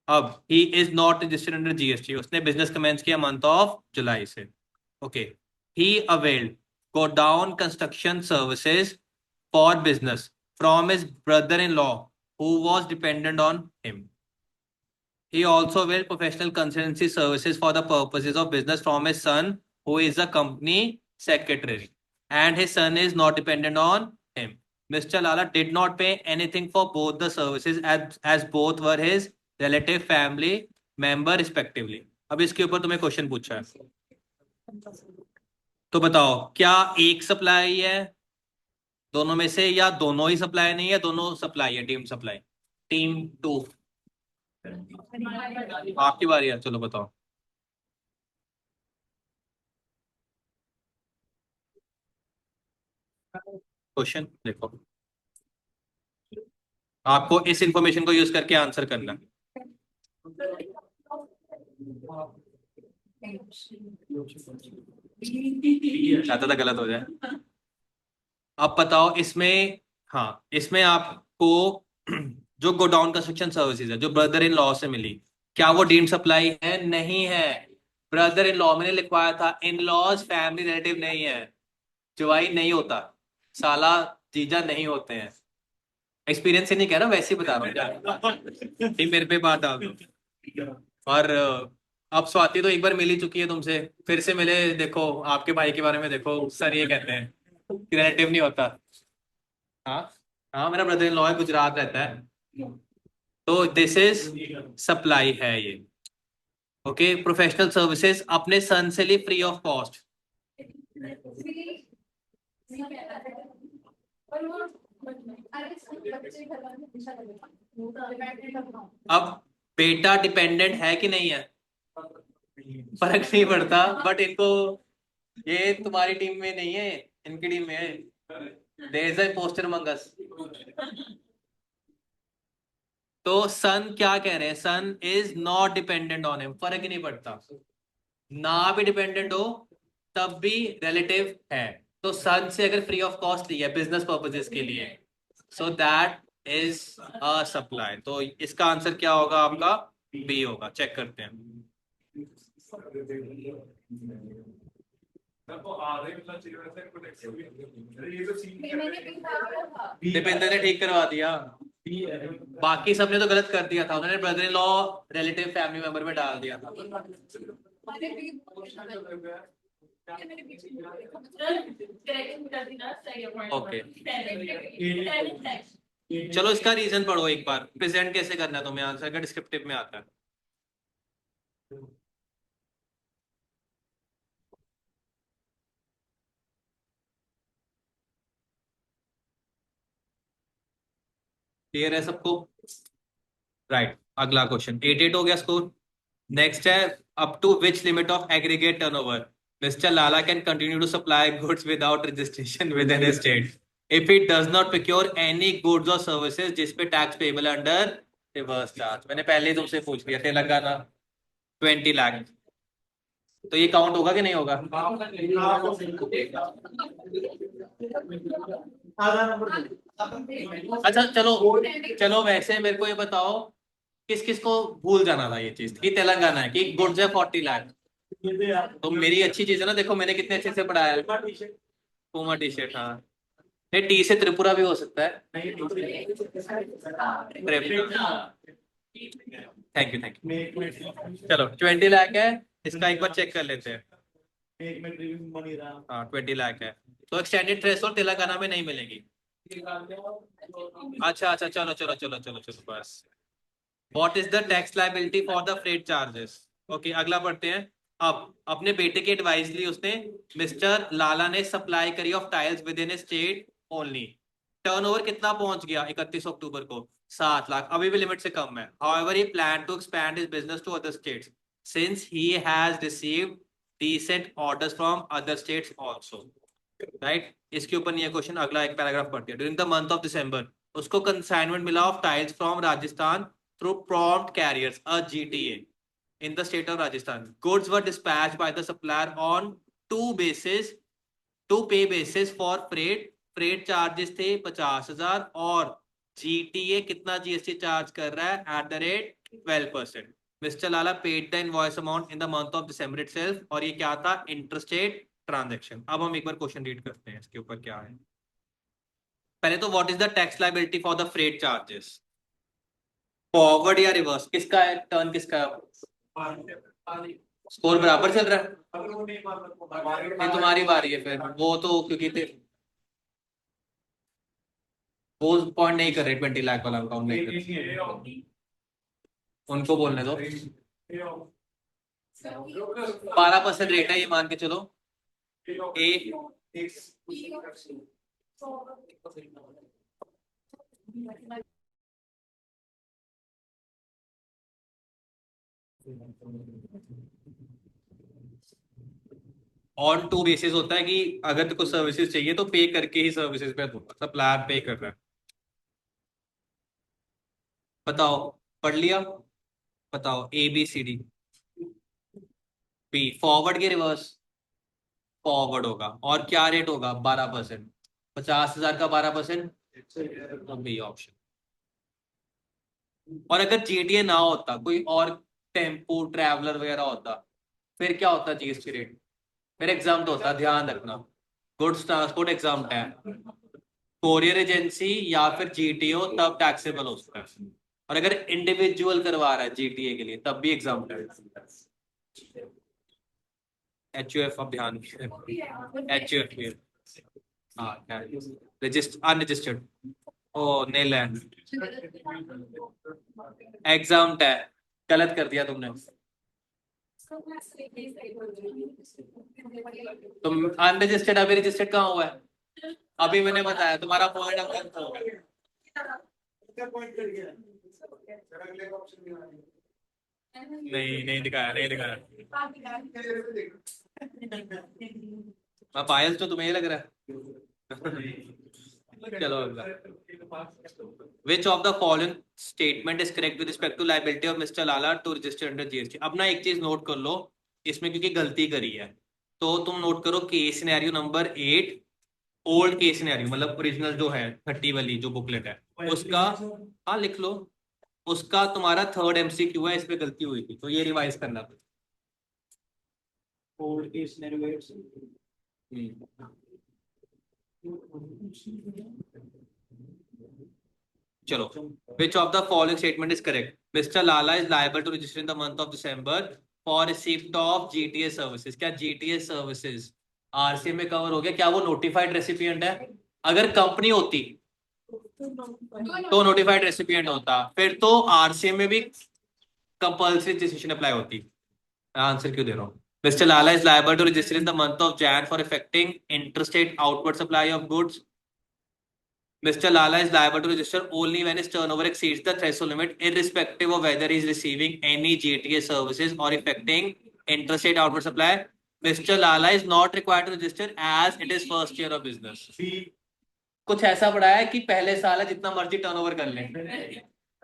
अब he is not registered under GST, उसने बिजनेस कमेंस किया मंथ ऑफ जुलाई से। Okay. He availed godown construction services for business from his brother in law who was dependent on him. He also availed professional consultancy services for the purposes of business from his son, who is a company secretary, and his son is not dependent on him. Mr. Lala did not pay anything for both the services as both were his relative family member respectively. अब इसके ऊपर तुम्हें question पूछा है, तो बताओ क्या एक सप्लाई है दोनों में से, या दोनों ही सप्लाई नहीं है, दोनों सप्लाई है, टीम सप्लाई? Team to. आपकी बारी है, चलो बताओ। क्वेश्चन देखो, आपको इस इंफॉर्मेशन को यूज करके आंसर करना है। चाहता था गलत हो जाए। अब बताओ इसमें, हाँ इसमें आपको जो गोडाउन कंस्ट्रक्शन सर्विसेज है जो ब्रदर इन लॉ से मिली, क्या वो डीम्ड सप्लाई है? नहीं है। ब्रदर इन लॉ मैंने लिखवाया था, इन लॉज फैमिली रिलेटिव नहीं है, जवाई नहीं होता, साला जीजा नहीं होते हैं। एक्सपीरियंस से नहीं कह रहा, वैसे ही बता रहा हूँ ये मेरे पे बात आ गई। और अब स्वाति तो एक बार मिल ही चुकी है तुमसे, फिर से मिले, देखो आपके भाई के बारे में देखो, सर ये कहते हैं रिलेटिव नहीं होता। हाँ हाँ, मेरा ब्रदर इन लॉ है, गुजरात रहता है। तो दिस इज सप्लाई है ये। ओके, प्रोफेशनल सर्विसेज अपने सन से ली फ्री ऑफ कॉस्ट। अब बेटा डिपेंडेंट है कि नहीं है, फर्क नहीं पड़ता, बट इनको, ये तुम्हारी टीम में नहीं है, इनकी टीम में है। There is a poster amongst. तो सन क्या कह रहे हैं, son is not dependent on him, फर्क ही नहीं पड़ता, ना भी डिपेंडेंट हो तब भी रिलेटिव है। तो सन से अगर फ्री ऑफ कॉस्ट लिया बिजनेस पर्पजेस के लिए, so that is a supply. तो इसका आंसर क्या होगा आपका, बी होगा। चेक करते हैं। दीपेंद्र ने ठीक करवा दिया, बाकी सबने तो गलत कर दिया था, उन्होंने brother in law relative family member में डाल दिया था। ओके, चलो इसका रीजन पढ़ो एक बार, प्रेजेंट कैसे करना है तुम्हें, आंसर का डिस्क्रिप्टिव में आता है। क्लियर है सबको? राइट, अगला क्वेश्चन 88 हो गया स्कोर। नेक्स्ट है, up to which limit of aggregate turnover mister Lala can continue to supply goods without registration with in state if it does not procure any goods और सर्विसेज जिस पे tax payable under reverse charge. मैंने पहले ही तुमसे पूछ लिया, तेलंगाना 20 लाख। तो ये काउंट होगा कि नहीं होगा? अच्छा चलो, चलो वैसे मेरे को ये बताओ, किस किस को भूल जाना था ये चीज कि तेलंगाना है, कि गुड्स है 40 लाख। तो मेरी अच्छी चीज है ना, देखो मैंने कितने अच्छे से पढ़ाया है। पूमा टी शर्ट, हाँ। नहीं, टी से त्रिपुरा भी हो सकता है। Thank you thank you. चलो 20 लाख है, इसका एक बार चेक कर लेते हैं। हाँ 20 लाख है, तो एक्सटेंडेड थ्रेशोल्ड तेलंगाना में नहीं मिलेगी। अच्छा अच्छा, चलो चलो चलो चलो चलो बस। What is the tax liability for the freight charges? Okay, अगला पढ़ते हैं। अब अपने बेटे की एडवाइस ली उसने, मिस्टर लाला ने सप्लाई करी of tiles with in state only. Turnover कितना पहुंच गया 31 अक्टूबर को? 7 लाख, अभी भी लिमिट से कम है। However he plan to expand his business to other states since he has received decent orders from other states also, right. इसके ऊपर नहीं है क्वेश्चन, अगला एक पैराग्राफ पढ़ते हैं। During the month of December उसको कंसाइनमेंट मिला of tiles from Rajasthan through prompt carriers a GTA in the state of Rajasthan. Goods were dispatched by the supplier on two basis, two pay basis for freight. Freight charges थे 50,000 और GTA कितना GST charge कर रहा है at the rate 12%। Mister Lala paid the invoice amount in the month of December itself, और ये क्या था, इंटरस्टेट ट्रांजैक्शन। अब हम एक बार क्वेश्चन रीड करते हैं इसके ऊपर क्या है। पहले तो what is the tax liability for the freight charges, forward या रिवर्स, किसका है टर्न, किसका है? स्कोर बराबर चल रहा है, ये तुम्हारी बारी है फिर। वो तो क्योंकि वो पॉइंट नहीं कर रहे, 20 लाख वाला काउंट नहीं कर रहे, उनको बोलने दो। 12% रेट है, ये मान के चलो। ए ऑन टू बेसिस होता है कि अगर तुमको सर्विसेज चाहिए तो पे करके ही सर्विसेज पे दूंगा, सप्लायर पे कर रहा है। बताओ, पढ़ लिया? बताओ A B C D. B forward के रिवर्स, फॉरवर्ड होगा, और क्या रेट होगा, 12%। 50,000 का 12%, बी ऑप्शन। और अगर जीटीए ना होता, कोई और टेम्पो ट्रैवलर वगैरह होता, फिर क्या होता जीएसटी रेट, फिर एग्जाम होता, ध्यान रखना। गुड्स ट्रांसपोर्ट एग्जाम है, कोरियर एजेंसी या फिर जीटीओ तब टैक्सेबल हो सकता है, और अगर इंडिविजुअल करवा रहा है जीटीए के लिए तब भी एग्जाम है। एचयूएफ अब ध्यान, एचयूएफ भी, हाँ रजिस्टर अनरजिस्टर्ड, ओ नील है, एग्जाम है, गलत कर दिया तुमने। तुम अनरजिस्टर्ड, अभी रजिस्टर्ड कहाँ हुआ है? अभी मैंने बताया तुम्हारा पॉइंट अब गलत हो गया। नहीं नहीं दिखाया, नहीं दिखाया। मैं पायल तो तुम्हें ये लग रहा है। चलो अगला। Which of the following statement is correct with respect to liability of Mr. Lala to register under GST? अब ना एक चीज नोट कर लो इसमें, क्योंकि गलती करी है, तो तुम नोट करो case scenario number 8, old case scenario, मतलब ओरिजिनल जो है 30 वाली जो बुकलेट है उसका, हाँ लिख लो, उसका तुम्हारा थर्ड एमसीक्यू है, इसमें गलती हुई थी तो ये रिवाइज करना। Old case scenario. चलो, which of the following statement is correct? Mr. Lala is liable to register in the month of December for receipt of GTA services. क्या GTA services आरसीए में कवर हो गया? क्या वो notified recipient है? अगर company होती तो नोटिफाइड रेसिपिएंट होता, फिर तो आरसीए में भी कंपल्सरी रजिस्ट्रेशन अप्लाई होती। आंसर क्यों दे रहा हूँ? Mr. Lala is liable to register in the month of Jan for affecting interstate outward supply of goods. Mr. Lala is liable to register only when his turnover exceeds the threshold limit, irrespective of whether he is receiving any GTA services or affecting interstate outward supply. Mr. Lala is not required to register as it is first year of business. कुछ ऐसा पड़ा है कि पहले साल है जितना मर्जी टर्नओवर कर लें,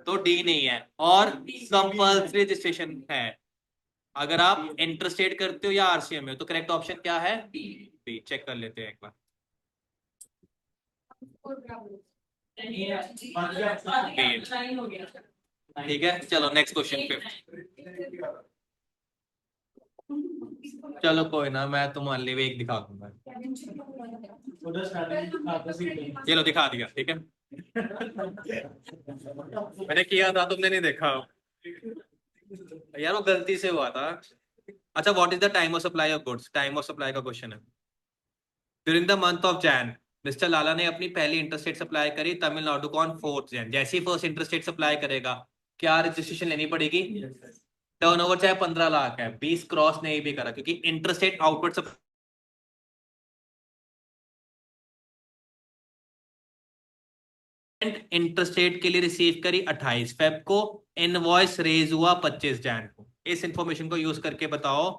तो डी नहीं है, और कंपल्सरी रजिस्ट्रेशन है अगर आप इंटरस्टेट करते हो या आरसीएम में हो। तो करेक्ट ऑप्शन क्या है? बी। चेक कर लेते हैं एक बार। ठीक है, चलो नेक्स्ट क्वेश्चन पे। चलो कोई ना, मैं तुम्हारे लिए एक दिखा दूंगा। चलो दिखा दिया, ठीक है। मैंने किया था, तुमने नहीं देखा यार, वो गलती से हुआ था। अच्छा, what is the time of supply of goods? Time of supply का क्वेश्चन है। During the month of Jan mister Lala ने अपनी पहली इंटरस्टेट सप्लाई करी तमिलनाडु को ऑन 4 जैन। जैसे ही फर्स्ट इंटरस्टेट सप्लाई करेगा क्या रजिस्ट्रेशन लेनी पड़ेगी? टर्नओवर चाहे 15 लाख है, 20 क्रॉस नहीं भी करा, क्योंकि इंटरस्टेट आउटवर्ड इंटरस्टेट के लिए रिसीव करी 28 फेब को, इनवॉइस रेज हुआ 25 जैन को। इस इंफॉर्मेशन को यूज करके बताओ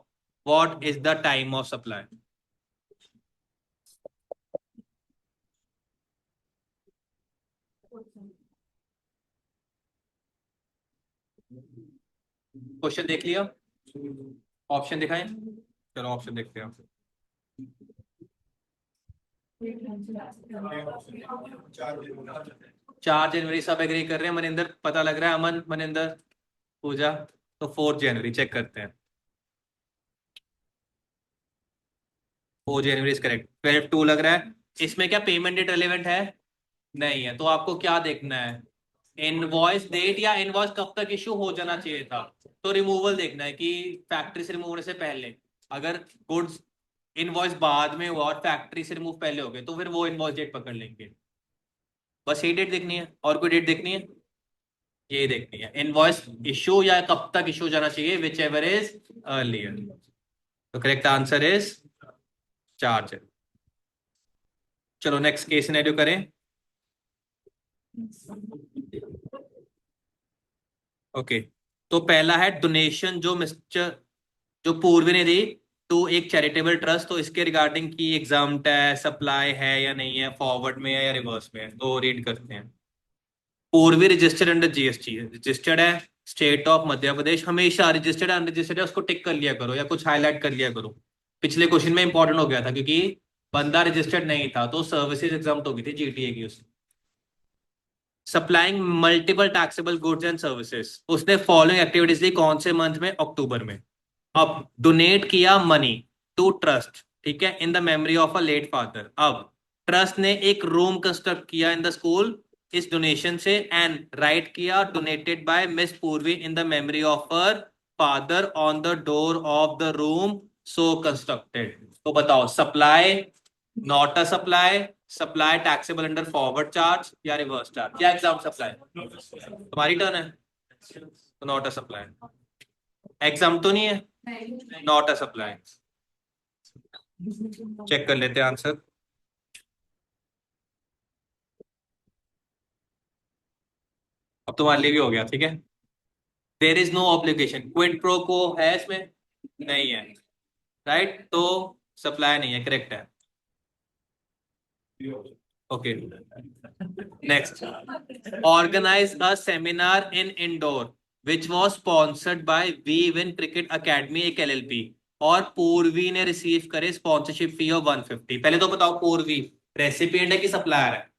what is the time of supply. Question देख लिया? ऑप्शन दिखाएं, चलो ऑप्शन देखते हैं। 4 जनवरी सब एग्री कर रहे हैं। मनिंदर पता लग रहा है, अमन, मनिंदर, पूजा, तो 4 जनवरी चेक करते हैं। 4 जनवरी इज करेक्ट। 12/2 लग रहा है। इसमें क्या पेमेंट डेट रेलेवेंट है? नहीं है, तो आपको क्या देखना है? इनवॉइस डेट या इनवॉइस कब तक इशू हो जाना चाहिए था। तो रिमूवल देखना है कि फैक्ट्री से रिमूव होने से पहले, अगर गुड्स इनवॉइस बाद में हुआ और फैक्ट्री से रिमूव पहले हो गए तो फिर वो इनवॉइस डेट पकड़ लेंगे। बस ये डेट देखनी है, और कोई डेट देखनी है? ये देखनी है इनवॉइस इशू या कब तक इशू जाना चाहिए, विच एवर इज अर्लियर। तो करेक्ट आंसर इज 4 जनवरी। चलो नेक्स्ट केस सिनेरियो करें। ओके, तो पहला है डोनेशन जो मिस्टर जो पूर्वी ने दी टू एक चैरिटेबल ट्रस्ट, तो इसके रिगार्डिंग की एग्जाम्प्ट है, सप्लाई है या नहीं है, फॉरवर्ड में है या रिवर्स में है, तो रीड करते हैं। पूर्वी रजिस्टर्ड अंडर जीएसटी, रजिस्टर्ड है स्टेट ऑफ मध्य प्रदेश। हमेशा रजिस्टर्ड अनरजिस्टर्ड है उसको टिक कर लिया करो या कुछ हाईलाइट कर लिया करो। पिछले क्वेश्चन में इंपॉर्टेंट हो गया था क्योंकि बंदा रजिस्टर्ड नहीं था, तो सर्विसेज एग्जाम्प्ट हो गई थी जीटीए की उससे। Supplying multiple taxable goods and services, उसने फॉलोइंग एक्टिविटीज ली कौन से मंथ में? अक्टूबर में। अब डोनेट किया मनी टू ट्रस्ट, ठीक है, in the memory of a late father. अब ट्रस्ट ने एक रूम कंस्ट्रक्ट किया इन द स्कूल इस डोनेशन से एंड राइट किया donated by miss Purvi in the memory of her father on the door of the room so constructed. तो बताओ supply, not a supply, supply taxable under forward charge या reverse charge, क्या exempt supply? तुम्हारी turn है, तो not a supply. Exam तो नहीं है, नॉट अ सप्लाई। चेक कर लेते हैं आंसर। अब तुम्हारे लिए भी हो गया, ठीक है। There is no obligation, quid pro quo है इसमें, नहीं है, राइट? तो सप्लाई नहीं है, करेक्ट है। Okay, next. Organise a seminar in Indore which was sponsored by we win cricket academy एक एलएलपी और पूर्वी ने रिसीव करे स्पॉन्सरशिप फी ऑफ 150। पहले तो बताओ पूर्वी रेसिपिएंट है कि सप्लायर है?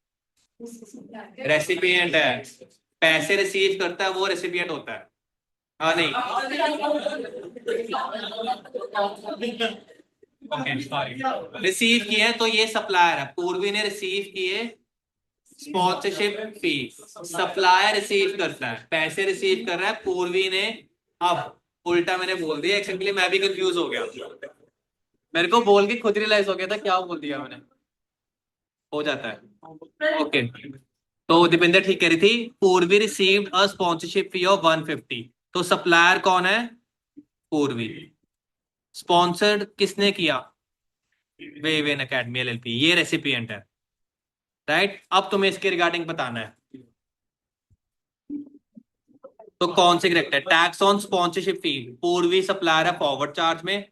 रेसिपिएंट है। पैसे रिसीव करता है वो रेसिपिएंट होता है। हाँ नहीं, ओके सॉरी, रिसीव किए हैं तो ये सप्लायर है, पूर्वी ने रिसीव किए स्पॉन्सरशिप फी। सप्लायर रिसीव करता है, पैसे रिसीव कर रहा है पूर्वी ने। अब उल्टा मैंने बोल दिया, एक्चुअली मैं भी कंफ्यूज हो गया, मेरे को बोल के खुद रियलाइज हो गया था क्या बोल दिया मैंने। हो जाता है, ओके। तो दीपेंद्र ठीक कह रही थी, पूर्वी received a sponsorship fee of 150। तो सप्लायर कौन है? पूर्वी। स्पॉन्सर्ड किसने किया? वेवेन एकेडमी एलएलपी, ये रेसिपिएंट है, राइट? अब तुम्हें इसके रिगार्डिंग बताना है, तो कौन से करेक्ट है? Tax on sponsorship fee, Purvi supplier है फॉरवर्ड चार्ज में,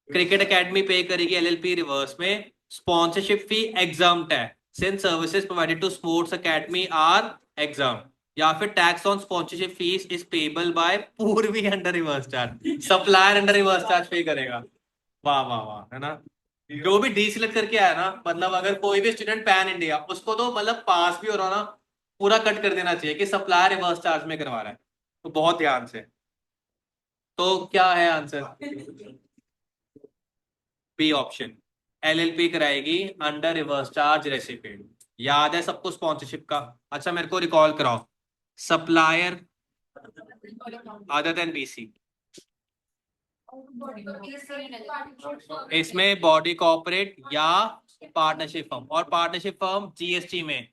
क्रिकेट एकेडमी पे करेगी एलएलपी रिवर्स में, स्पॉन्सरशिप फी एग्जाम्ड है since services provided to sports academy are exempt, या फिर tax on sponsorship fees is payable by Purvi under reverse charge, supplier under reverse charge pay करेगा। वाह वाह वाह, है ना? जो भी डी सिलेक्ट करके आया ना, मतलब अगर कोई भी स्टूडेंट पैन इंडिया, उसको तो मतलब पास भी हो रहा ना, पूरा कट कर देना चाहिए कि सप्लायर रिवर्स चार्ज में करवा रहा है। तो बहुत ध्यान से, तो क्या है आंसर? बी ऑप्शन, एलएलपी कराएगी अंडर रिवर्स चार्ज रेसिपिएंट। याद है सबको स्पॉन्सरशिप का? अच्छा मेरे को रिकॉल कराओ, सप्लायर अदर देन बीसी, इसमें बॉडी कॉर्पोरेट या पार्टनरशिप फर्म, और पार्टनरशिप फर्म जीएसटी में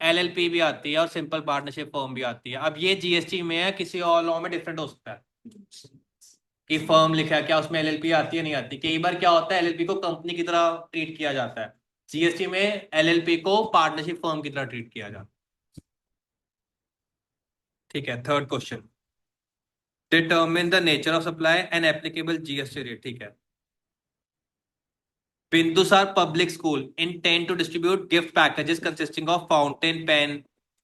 एलएलपी भी आती है और सिंपल पार्टनरशिप फर्म भी आती है। अब ये जीएसटी में है, किसी और लॉ में डिफरेंट हो सकता है कि फर्म लिखा है क्या उसमें एलएलपी आती है नहीं आती। कई बार क्या होता है, एलएलपी को कंपनी की तरह ट्रीट किया जाता है, जीएसटी में एलएलपी को पार्टनरशिप फर्म की तरह ट्रीट किया जाता है। ठीक है, third question, determine the nature of supply and applicable GST rate. ठीक है, Bindusar Public School intend to distribute gift packages consisting of fountain pen,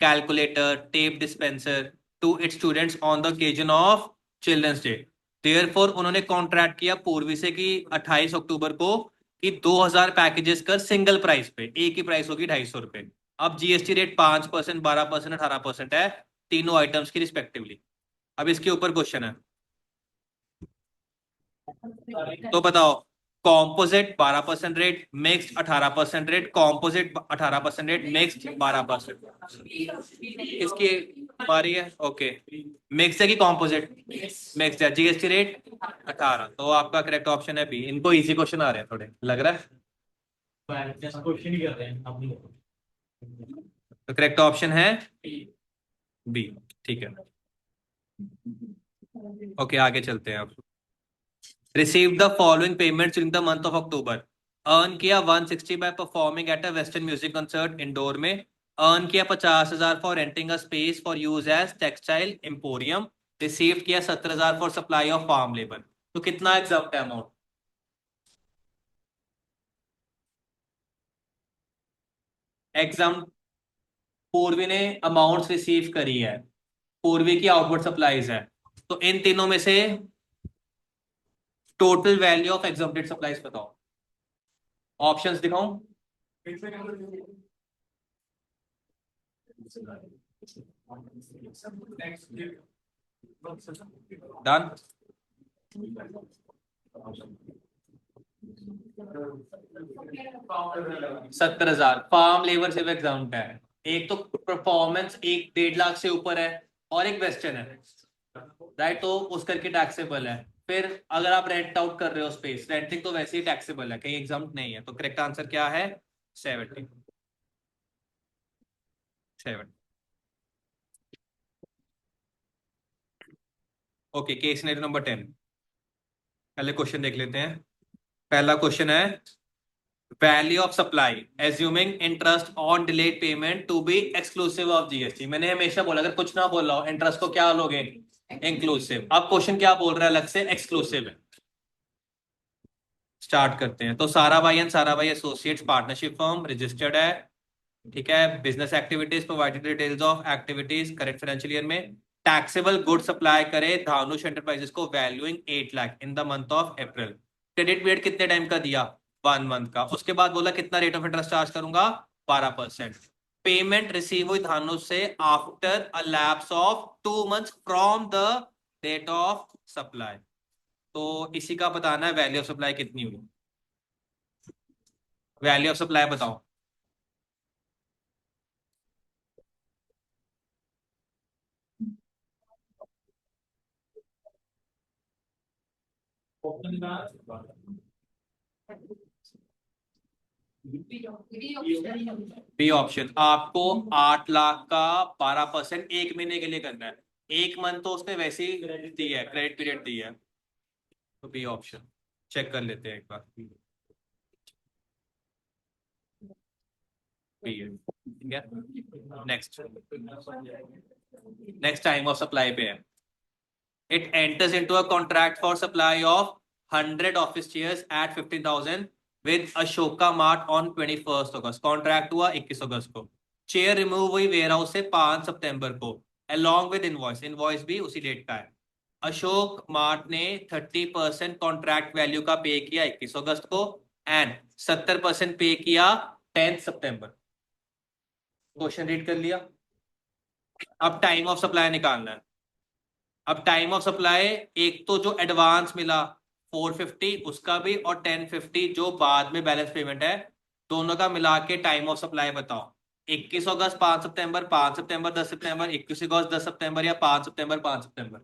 calculator, tape dispenser to its students on the occasion of Children's Day. Therefore, उन्होंने contract किया पूर्वी से कि 28 अक्टूबर को कि 2000 packages कर सिंगल प्राइस पे, एक ही प्राइस होगी 250 रुपए। अब जीएसटी रेट 5%, 12%, 18% है तीनों आइटम्स की रिस्पेक्टिवली। अब इसके ऊपर क्वेश्चन है, तो बताओ composite 12% rate, mixed 18% rate, composite 18% rate, mixed 12%। इसकी बारी है, ओके। मिक्स है कि कॉम्पोजिट? मिक्स्ड है, जीएसटी रेट 18, तो आपका करेक्ट ऑप्शन है बी। इनको इजी क्वेश्चन आ रहे हैं थोड़े, लग रहा है, क्वेश्चन ही कर रहे हैं आप लोग। तो करेक्ट ऑप्शन है बी, ठीक है। ओके आगे चलते हैं आप। Received the following payments during the month of October. Earn किया 160 by performing at a western music concert Indore में। अर्न किया 50,000 for renting a space for use as textile emporium. Receive किया 70,000 for supply of farm labour. तो कितना exam है amount? Exam, पूर्वी ने amount receive करी है, पूर्वी की आउटवर्ड सप्लाईज है, तो इन तीनों में से total value of exempted supplies बताओ। ऑप्शंस दिखाऊं? डन। 70,000 फार्म लेबर सिर्फ एग्जाम का है। एक तो परफॉर्मेंस एक 1.5 लाख से ऊपर है और एक वेस्टर्न है, राइट, तो उस करके टैक्सेबल है। फिर अगर आप रेंट आउट कर रहे हो स्पेस, रेंटिंग तो वैसे ही टैक्सेबल है, कहीं एग्जाम नहीं है, तो करेक्ट आंसर क्या है? 70। 7। Okay, case number 10। पहले क्वेश्चन देख लेते हैं। पहला क्वेश्चन है value of supply assuming interest on delayed payment to be exclusive of GST. मैंने हमेशा बोला अगर कुछ ना बोला हो इंटरेस्ट को क्या लोगे? इंक्लूसिव। अब क्वेश्चन क्या बोल रहा है? अलग से एक्सक्लूसिव है। स्टार्ट करते हैं। तो Sarabhai and Sarabhai associates partnership firm registered है, ठीक है। Business activities provided details of activities current financial year में। टैक्सेबल गुड सप्लाई करे धानुष एंटरप्राइजेस को valuing 8 lakh in the month of April. Credit period कितने टाइम का दिया? 1 मंथ का। उसके बाद बोला कितना रेट ऑफ इंटरेस्ट चार्ज करूंगा? 12%। पेमेंट रिसीव हुई धानुष से after a lapse of 2 months from the date of supply. तो इसी का बताना है वैल्यू ऑफ सप्लाई कितनी हुई। वैल्यू ऑफ सप्लाई बताओ। B option. आपको 8 लाख का 12% एक महीने के लिए करना है। 1 मंथ तो उसने वैसे ही दी है, क्रेडिट पीरियड दी है, तो बी ऑप्शन। चेक कर लेते हैं एक बार। बी है, ठीक है। Next. Next time of supply पे है। It enters into a contract for supply of 100 office chairs at 15,000 with Ashoka Mart on 21st August. Contract हुआ 21 अगस्त को। चेयर रिमूव हुई वेयर हाउस से 5 सितंबर को along with इनवॉइस। इनवॉइस भी उसी date का है। अशोक मार्ट ने 30% कॉन्ट्रैक्ट वैल्यू का पे किया 21 अगस्त को एंड 70% पे किया 10 सितंबर। क्वेश्चन रीड कर लिया। अब टाइम ऑफ सप्लाई निकालना है। अब टाइम ऑफ सप्लाई, एक तो जो एडवांस मिला 450 उसका भी, और 1050 जो बाद में बैलेंस पेमेंट है, दोनों का मिला के टाइम ऑफ सप्लाई बताओ। 21 अगस्त, 5 सितंबर, 5 सितंबर, 10 सितंबर, 21 अगस्त, 10 सितंबर, या 5 सितंबर, 5 सितंबर।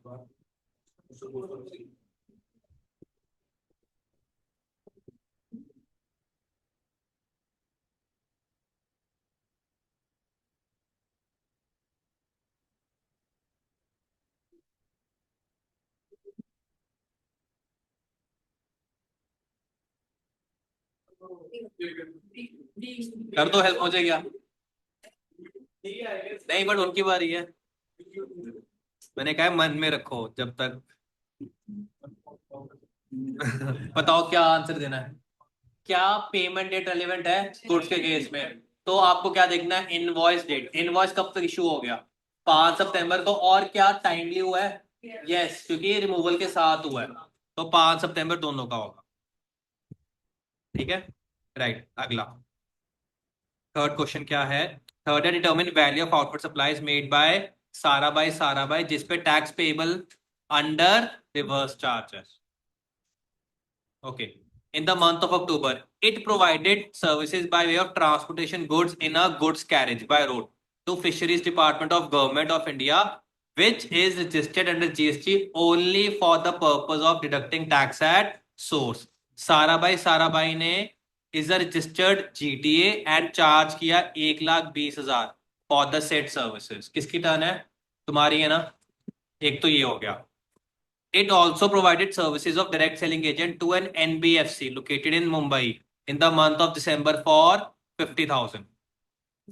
कर दो, हेल्प हो जाएगा। नहीं, बट उनकी बारी है। मैंने कहा है मन में रखो जब तक। बताओ क्या आंसर देना है। क्या पेमेंट डेट रेलिवेंट है गुड्स के केस में? तो आपको क्या देखना है? Invoice date. इनवॉइस कब तक इशू हो गया? 5 सितंबर को। और क्या टाइमली हुआ है? यस, क्योंकि रिमूवल के साथ हुआ है, तो 5 सितंबर दोनों का होगा, ठीक है। राइट, अगला थर्ड क्वेश्चन क्या है? थर्ड है determine value of output supplies made by Sarabhai जिसपे tax payable under reverse charges. Okay. In the month of October, it provided services by way of transportation goods in a goods carriage by road to Fisheries Department of Government of India, which is registered under GST only for the purpose of deducting tax at source. Sarabhai ने is a registered GTA and charge किया 1,20,000 for the said services. किसकी turn है? तुम्हारी है ना। एक तो ये हो गया। It also provided services of direct selling agent to an NBFC located in Mumbai in the month of December for 50,000.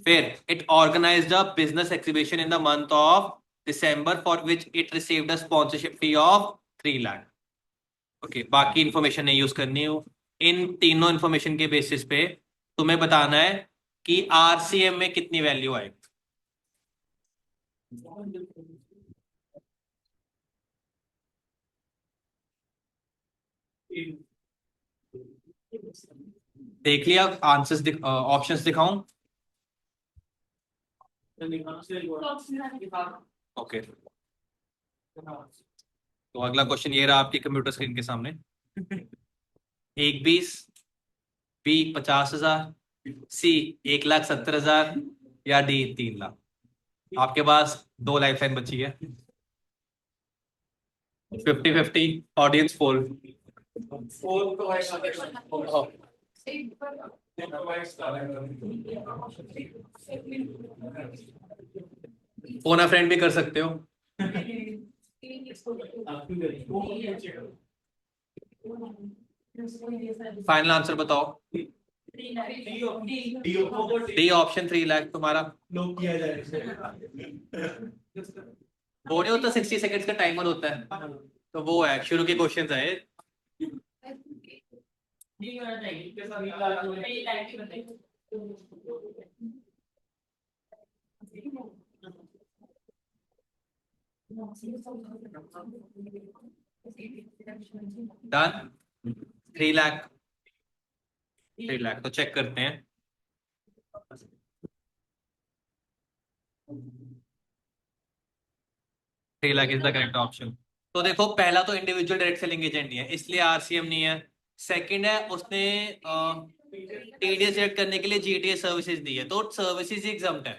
Where it organized a business exhibition in the month of December for which it received a sponsorship fee of 3 lakh. Okay, बाकी information नहीं use करनी हो। इन तीनों information के basis पे तुम्हें बताना है कि आरसीएम में कितनी वैल्यू आएगी। देख लिया आंसर्स? ऑप्शंस दिखाऊं? ओके, तो अगला क्वेश्चन ये रहा आपकी कंप्यूटर स्क्रीन के सामने। 1,20, बी 50,000, सी 1,70,000 या डी 3 लाख। आपके पास 2 लाइफ लाइन बची है। 50-50 ऑडियंस पोल। फोन अ फ्रेंड भी कर सकते हो। फाइनल आंसर बताओ। डी ऑप्शन 3 लाख तुम्हारा। वो नहीं होता 60 सेकंड्स का टाइमर होता है, तो वो है शुरू के क्वेश्चन है। डन। 3 लाख। 3 लाख तो चेक करते हैं। 3 lakh is the correct option. तो देखो पहला तो इंडिविजुअल डायरेक्ट सेलिंग एजेंट नहीं है, इसलिए आरसीएम नहीं है। सेकंड है उसने टीडीएस डिडक्ट करने के लिए जीटीएस सर्विसेज दी है, तो सर्विसेज एग्जम्प्ट है।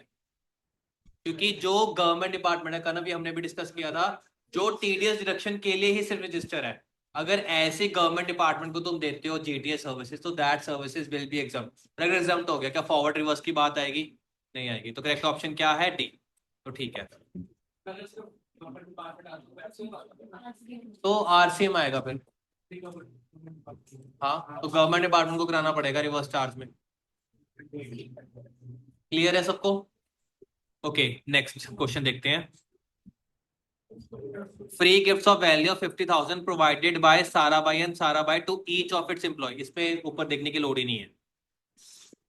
क्योंकि जो गवर्नमेंट डिपार्टमेंट है, कल भी हमने भी डिस्कस किया था, जो टीडीएस डिडक्शन के लिए ही सिर्फ रजिस्टर है। अगर ऐसे गवर्नमेंट डिपार्टमेंट को तुम देते हो जीटीएस सर्विसेज, तो that services will be exempt. अगर एग्जम्प्ट हो गया, क्या फॉरवर्ड रिवर्स की बात आएगी? नहीं आएगी। तो करेक्ट ऑप्शन क्या है? डी। तो ठीक है, तो आरसीएम आएगा फिर। हाँ, तो गवर्नमेंट डिपार्टमेंट को कराना पड़ेगा रिवर्स चार्ज में। क्लियर है सबको? ओके, नेक्स्ट क्वेश्चन देखते हैं। Free gifts of value of 50,000 provided by Sarabhai and Sarabhai to each of its employ. इस पे ऊपर देखने की लोड ही नहीं है।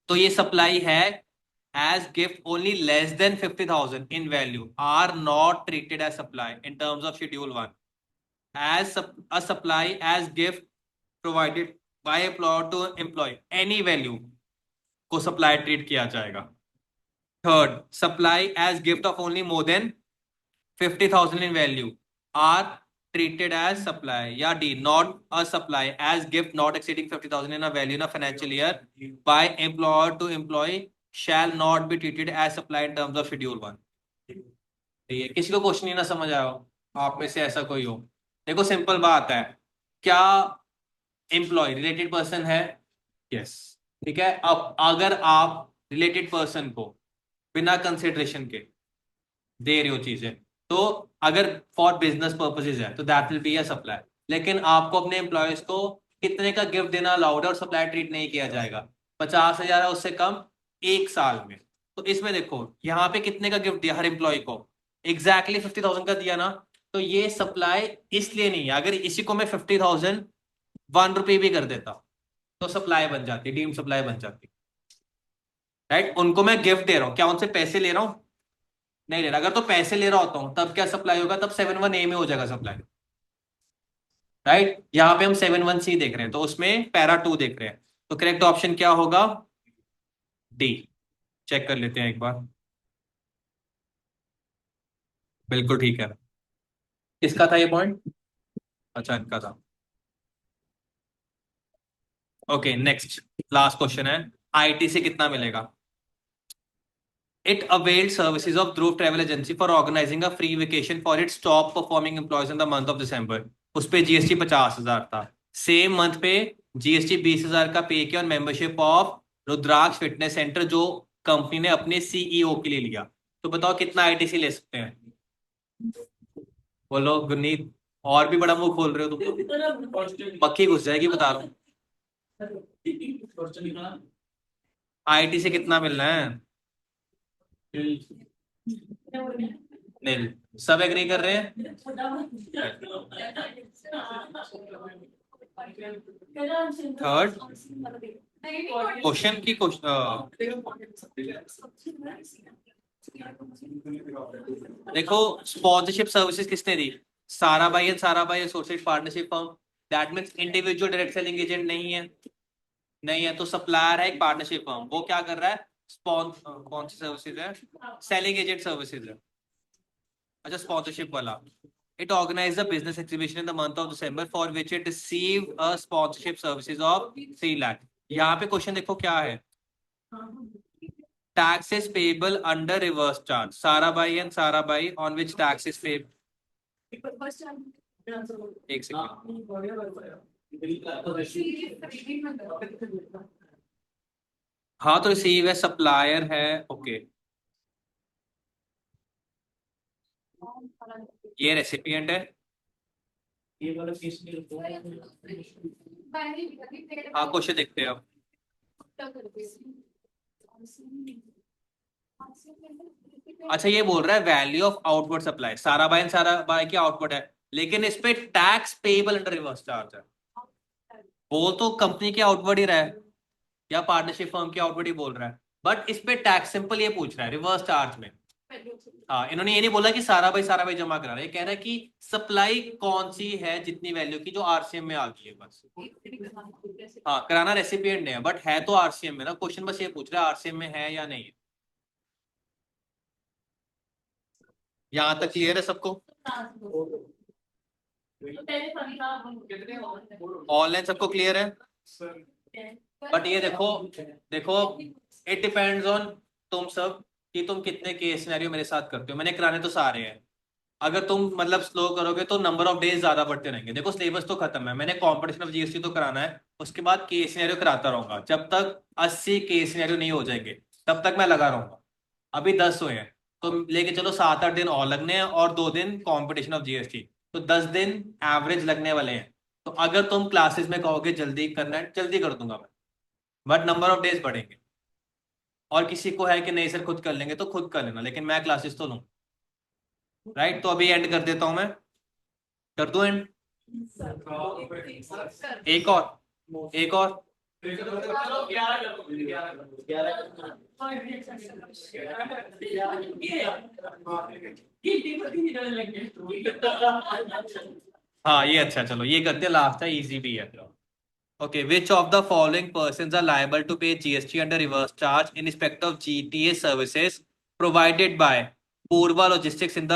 तो ये सप्लाई है as gift only less than 50,000 in value are not treated as supply in terms of schedule 1 as a supply as gift provided by employer to employee any value को supply treat किया जाएगा। Third, supply as gift of only more than 50,000 in value are treated as supply, या D, not a supply as gift not exceeding 50,000 in a value in a financial year by employer to employee shall not be treated as supply in terms of schedule 1। ठीक है, किसी को question ही ना समझ आया हो आप में से ऐसा कोई हो? देखो सिंपल बात है, क्या एम्प्लॉय रिलेटेड पर्सन है? यस। ठीक है, अब अगर आप रिलेटेड पर्सन को बिना कंसिडरेशन के दे रही हो चीजें, तो अगर फॉर बिजनेस पर्पसेज है तो that will be a supply. लेकिन आपको अपने एम्प्लॉयज को कितने का गिफ्ट देना अलाउड है और सप्लाई ट्रीट नहीं किया जाएगा? 50,000 है उससे कम 1 साल में। तो इसमें देखो यहाँ पे कितने का गिफ्ट दिया हर एम्प्लॉय को? एग्जैक्टली 50,000 का दिया ना, तो ये सप्लाई इसलिए नहीं है। अगर इसी को मैं 50,000 1 रुपये भी कर देता तो सप्लाई बन जाती, डीम्ड सप्लाई बन जाती। राइट, उनको मैं गिफ्ट दे रहा हूँ, क्या उनसे पैसे ले रहा हूँ? नहीं ले रहा। अगर तो पैसे ले रहा होता हूं तब क्या सप्लाई होगा? तब 7(1)(a) में हो जाएगा सप्लाई। राइट, यहां पे हम 7(1)(c) देख रहे हैं, तो उसमें पैरा 2 देख रहे हैं। तो करेक्ट ऑप्शन क्या होगा? डी। चेक कर लेते हैं एक बार। बिल्कुल ठीक है। किसका था ये पॉइंट? अच्छा, इनका था। ओके, नेक्स्ट लास्ट क्वेश्चन है, आईटी से कितना मिलेगा? It availed services of Dhruv Travel Agency for organizing a free vacation for its top performing employees in the month of December। उस पे जीएसटी 50,000 था। सेम मंथ पे जीएसटी 20,000 का pay किया और membership of Rudraksh fitness centre, जो company ने अपने सीईओ के लिए लिया। तो बताओ कितना आईटीसी ले सकते हैं? बोलो गुरनीत, और भी बड़ा मुंह खोल रहे हो तुम तो, पक्की घुस जाएगी बता रहा हूँ। आईटी से कितना मिलना है? नहीं, सब एग्री कर रहे हैं? थर्ड क्वेश्चन की देखो, स्पॉन्सरशिप सर्विसेज किसने दी? Sarabhai and Sarabhai associate partnership firm. That means individual direct selling agent नहीं है। नहीं है तो सप्लायर है एक पार्टनरशिप फर्म, वो क्या कर रहा है? कौन सी सर्विसेज है? सेलिंग एजेंट सर्विसेज है। अच्छा, स्पॉन्सरशिप वाला। It organized a business exhibition in the month of December for which it received a sponsorship services of 3 lakh। यहाँ पे क्वेश्चन देखो क्या है, taxes payable under reverse charge, Sarabhai and Sarabhai, on which tax is paid? एक second, हाँ तो receive है, supplier है, ओके, ये रेसिपिएंट है, हाँ क्वेश्चन देखते हैं अब। अच्छा ये बोल रहा है value of outward supply, Sarabhai and Sarabhai की आउटपुट है, लेकिन इस पे tax payable under reverse charge है। बोल तो कंपनी के आउटवर्ड ही रहा है या पार्टनरशिप फर्म के आउटवर्ड ही बोल रहा है, बट इस पे टैक्स सिंपल ये पूछ रहा है रिवर्स चार्ज में। हाँ इन्होंने ये नहीं बोला कि सारा भाई जमा करा रहा है, ये कह रहा है कि सप्लाई कौन सी है जितनी वैल्यू की जो आरसीएम में आ गई है बस। हाँ कराना रेसिपिएंट ने है, बट है तो आरसीएम में ना, क्वेश्चन बस ये पूछ रहा है आरसीएम में है या नहीं है। यहाँ तक क्लियर है सबको? ऑनलाइन सबको क्लियर है? बट ये देखो, देखो इट डिपेंड्स ऑन तुम सब कि तुम कितने केस सिनेरियो मेरे साथ करते हो। मैंने कराने तो सारे हैं, अगर तुम मतलब स्लो करोगे तो नंबर ऑफ डेज ज्यादा बढ़ते रहेंगे। देखो सिलेबस तो खत्म है, मैंने कॉम्पिटिशन ऑफ जीएसटी तो कराना है, उसके बाद केस सिनेरियो कराता रहूंगा जब तक 80 केस सिनेरियो नहीं हो जाएंगे, तब तक मैं लगा रहूंगा। अभी 10 हुए हैं, तो लेके चलो 7-8 दिन और लगने हैं और 2 दिन कॉम्पिटिशन ऑफ जीएसटी, तो 10 दिन एवरेज लगने वाले हैं। तो अगर तुम क्लासेस में कहोगे जल्दी करना है, जल्दी कर दूंगा मैं, बट नंबर ऑफ डेज बढ़ेंगे। और किसी को है कि नहीं सर खुद कर लेंगे तो खुद कर लेना, लेकिन मैं क्लासेस तो लूँ। राइट, तो अभी एंड कर देता हूं मैं, कर दूं एंड? एक और, एक और। हाँ ये अच्छा, चलो ये करते हैं, लास्ट है, इजी भी है। Okay, which of the following persons are liable to pay GST under reverse charge in respect of GTA services provided by Purva logistics in the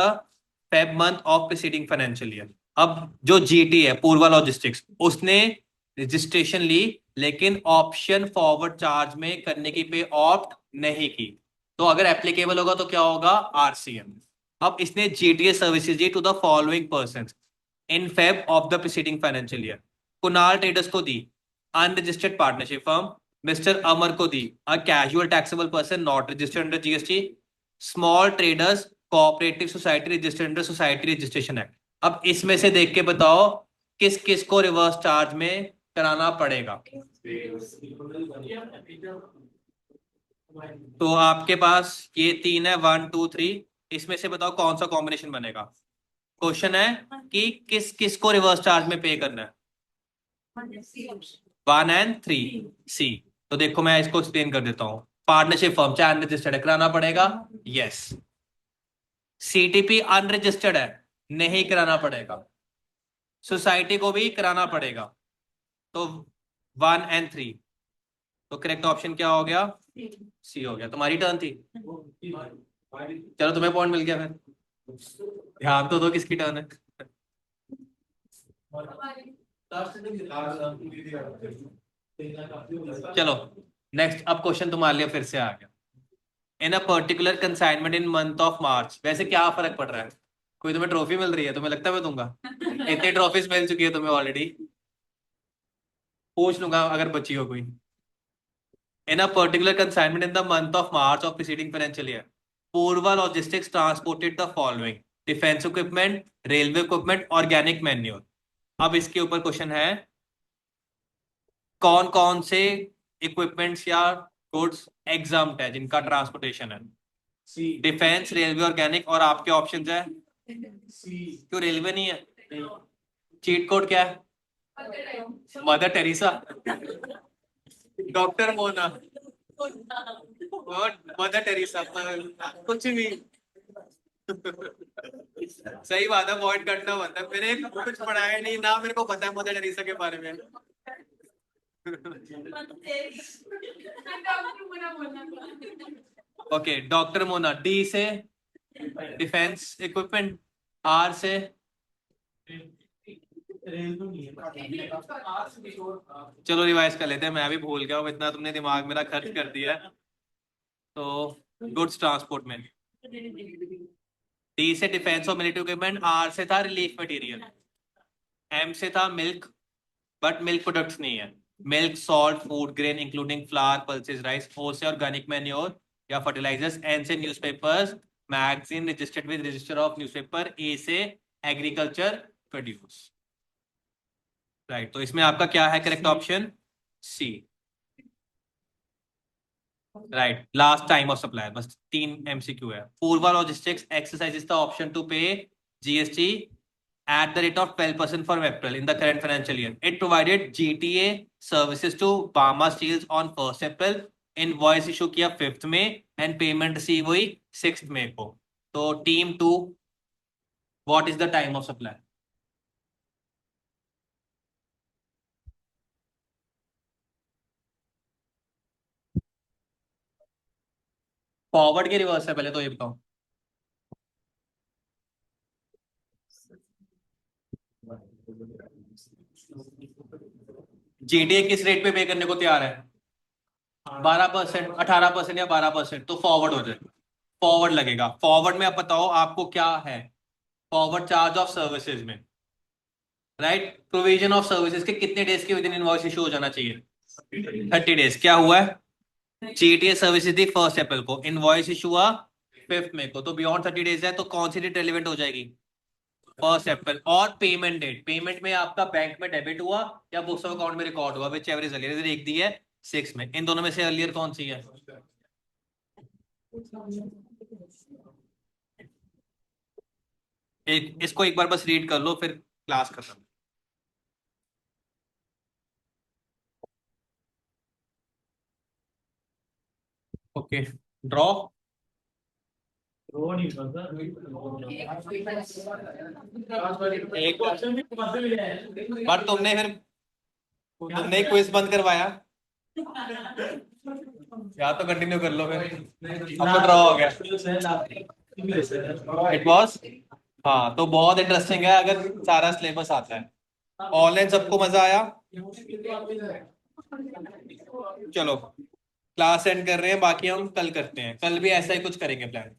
Feb month of preceding financial year. अब जो GT है Purva logistics, उसने registration ली लेकिन option forward charge में करने की पे opt नहीं की, तो अगर एप्लीकेबल होगा तो क्या होगा? आरसीएम। अब इसने जीटीए सर्विसेज दी to the following person in Feb of the preceding financial year. Kunal traders को दी, unregistered partnership firm. Mister Amar को दी, a casual taxable person not registered under GST. Small traders cooperative society registered under society registration act. अब इसमें से देख के बताओ किस किस को रिवर्स चार्ज में कराना पड़ेगा। तो आपके पास ये 3 है, 1 2 3, इसमें से बताओ कौन सा कॉम्बिनेशन बनेगा। क्वेश्चन है कि किस किस को रिवर्स चार्ज में पे करना है। 1 and 3, सी। तो देखो मैं इसको एक्सप्लेन कर देता हूँ। पार्टनरशिप फर्म चाहे अनरजिस्टर्ड है, कराना पड़ेगा, यस। सीटीपी अनरजिस्टर्ड है, नहीं कराना पड़ेगा। सोसाइटी को भी कराना पड़ेगा। तो 1 and 3, तो करेक्ट ऑप्शन क्या हो गया? सी हो गया। तुम्हारी टर्न थी, चलो तुम्हें पॉइंट मिल गया फिर। ध्यान तो दो किसकी टर्न है। चलो नेक्स्ट, अब क्वेश्चन तुम्हारे लिए फिर से आ गया। In a particular consignment in month of March, वैसे क्या फर्क पड़ रहा है? कोई तुम्हें ट्रॉफी मिल रही है? तुम्हें लगता है मैं दूंगा? इतनी ट्रॉफीज मिल चुकी है तुम्हें ऑलरेडी, पूछ लूंगा अगर बची हो कोई। In a particular consignment in the month of March of preceding financial year, Purva logistics transported the following: defence equipment, railway equipment, organic manure. अब इसके ऊपर क्वेश्चन है कौन कौन से इक्विपमेंट्स या गुड्स एग्जाम्प्ट है जिनका ट्रांसपोर्टेशन है। डिफेंस, रेलवे, ऑर्गेनिक, और आपके ऑप्शंस है। क्यों रेलवे नहीं है? चीट कोड क्या है? मदर टेरेसा, डॉक्टर मोना, और मदर टेरेसा, कुछ भी। सही बात है, अवॉइड करना बनता है। मैंने कुछ पढ़ाया नहीं ना, मेरे को पता है मदर टेरेसा के बारे में। Okay, doctor Mona. डी से डिफेंस इक्विपमेंट, आर से चलो रिवाइज कर लेते हैं, मैं भी भूल गया हूँ, इतना तुमने दिमाग मेरा खर्च कर दिया है। तो गुड्स ट्रांसपोर्ट में, डी से डिफेंस और मिलिट्री इक्विपमेंट, आर से था रिलीफ मटेरियल, एम से था मिल्क, बट मिल्क प्रोडक्ट्स नहीं है, milk salt food grain including flour pulses rice, O से ऑर्गेनिक मैन्योर या फर्टिलाइजर्स, एन से newspapers magazine registered with register of newspaper, A से एग्रीकल्चर प्रोड्यूस। राइट, तो इसमें आपका क्या है correct option? C. Right, last time of supply, बस 3 MCQ है। Purva logistics exercise the option to pay GST at the rate of 12% for April in the current financial year. It provided GTA services to Bama Steels on 1st April, invoice issue किया 5th में and payment receive हुई 6th May को। तो team 2, what is the time of supply? Forward के reverse है पहले तो ये बताओ। GTA किस रेट पे पे करने को तैयार है? 12%, 18% या 12%, तो फॉरवर्ड हो जाए, फॉरवर्ड लगेगा। फॉरवर्ड में आप बताओ आपको क्या है, फॉरवर्ड चार्ज ऑफ सर्विसेज में, राइट, प्रोविजन ऑफ सर्विसेज के कितने डेज के विद इन इनवॉइस इशू हो जाना चाहिए? 30 डेज। क्या हुआ है, GTA सर्विसेज थी 1st April को, इनवॉइस इशू हुआ 5th May को, तो बियॉन्ड 30 डेज है, तो कौन सी डेट रेलिवेंट हो जाएगी? 1st April। और पेमेंट डेट, पेमेंट में आपका बैंक में डेबिट हुआ या बुक्स ऑफ अकाउंट में रिकॉर्ड हुआ, विच एवरेज अर्लियर, एक दी है 6 में, इन दोनों में से अर्लियर कौन सी है? इसको एक बार बस रीड कर लो फिर क्लास खत्म। Okay, draw. एक बार तुमने फिर तुमने क्विज बंद करवाया, या तो कंटिन्यू कर लो फिर, अब तो ड्रॉ हो गया। इट वॉज, हाँ तो बहुत इंटरेस्टिंग है अगर सारा सिलेबस आता है। ऑनलाइन सबको मजा आया? चलो क्लास एंड कर रहे हैं, बाकी हम कल करते हैं, कल भी ऐसा ही कुछ करेंगे प्लान।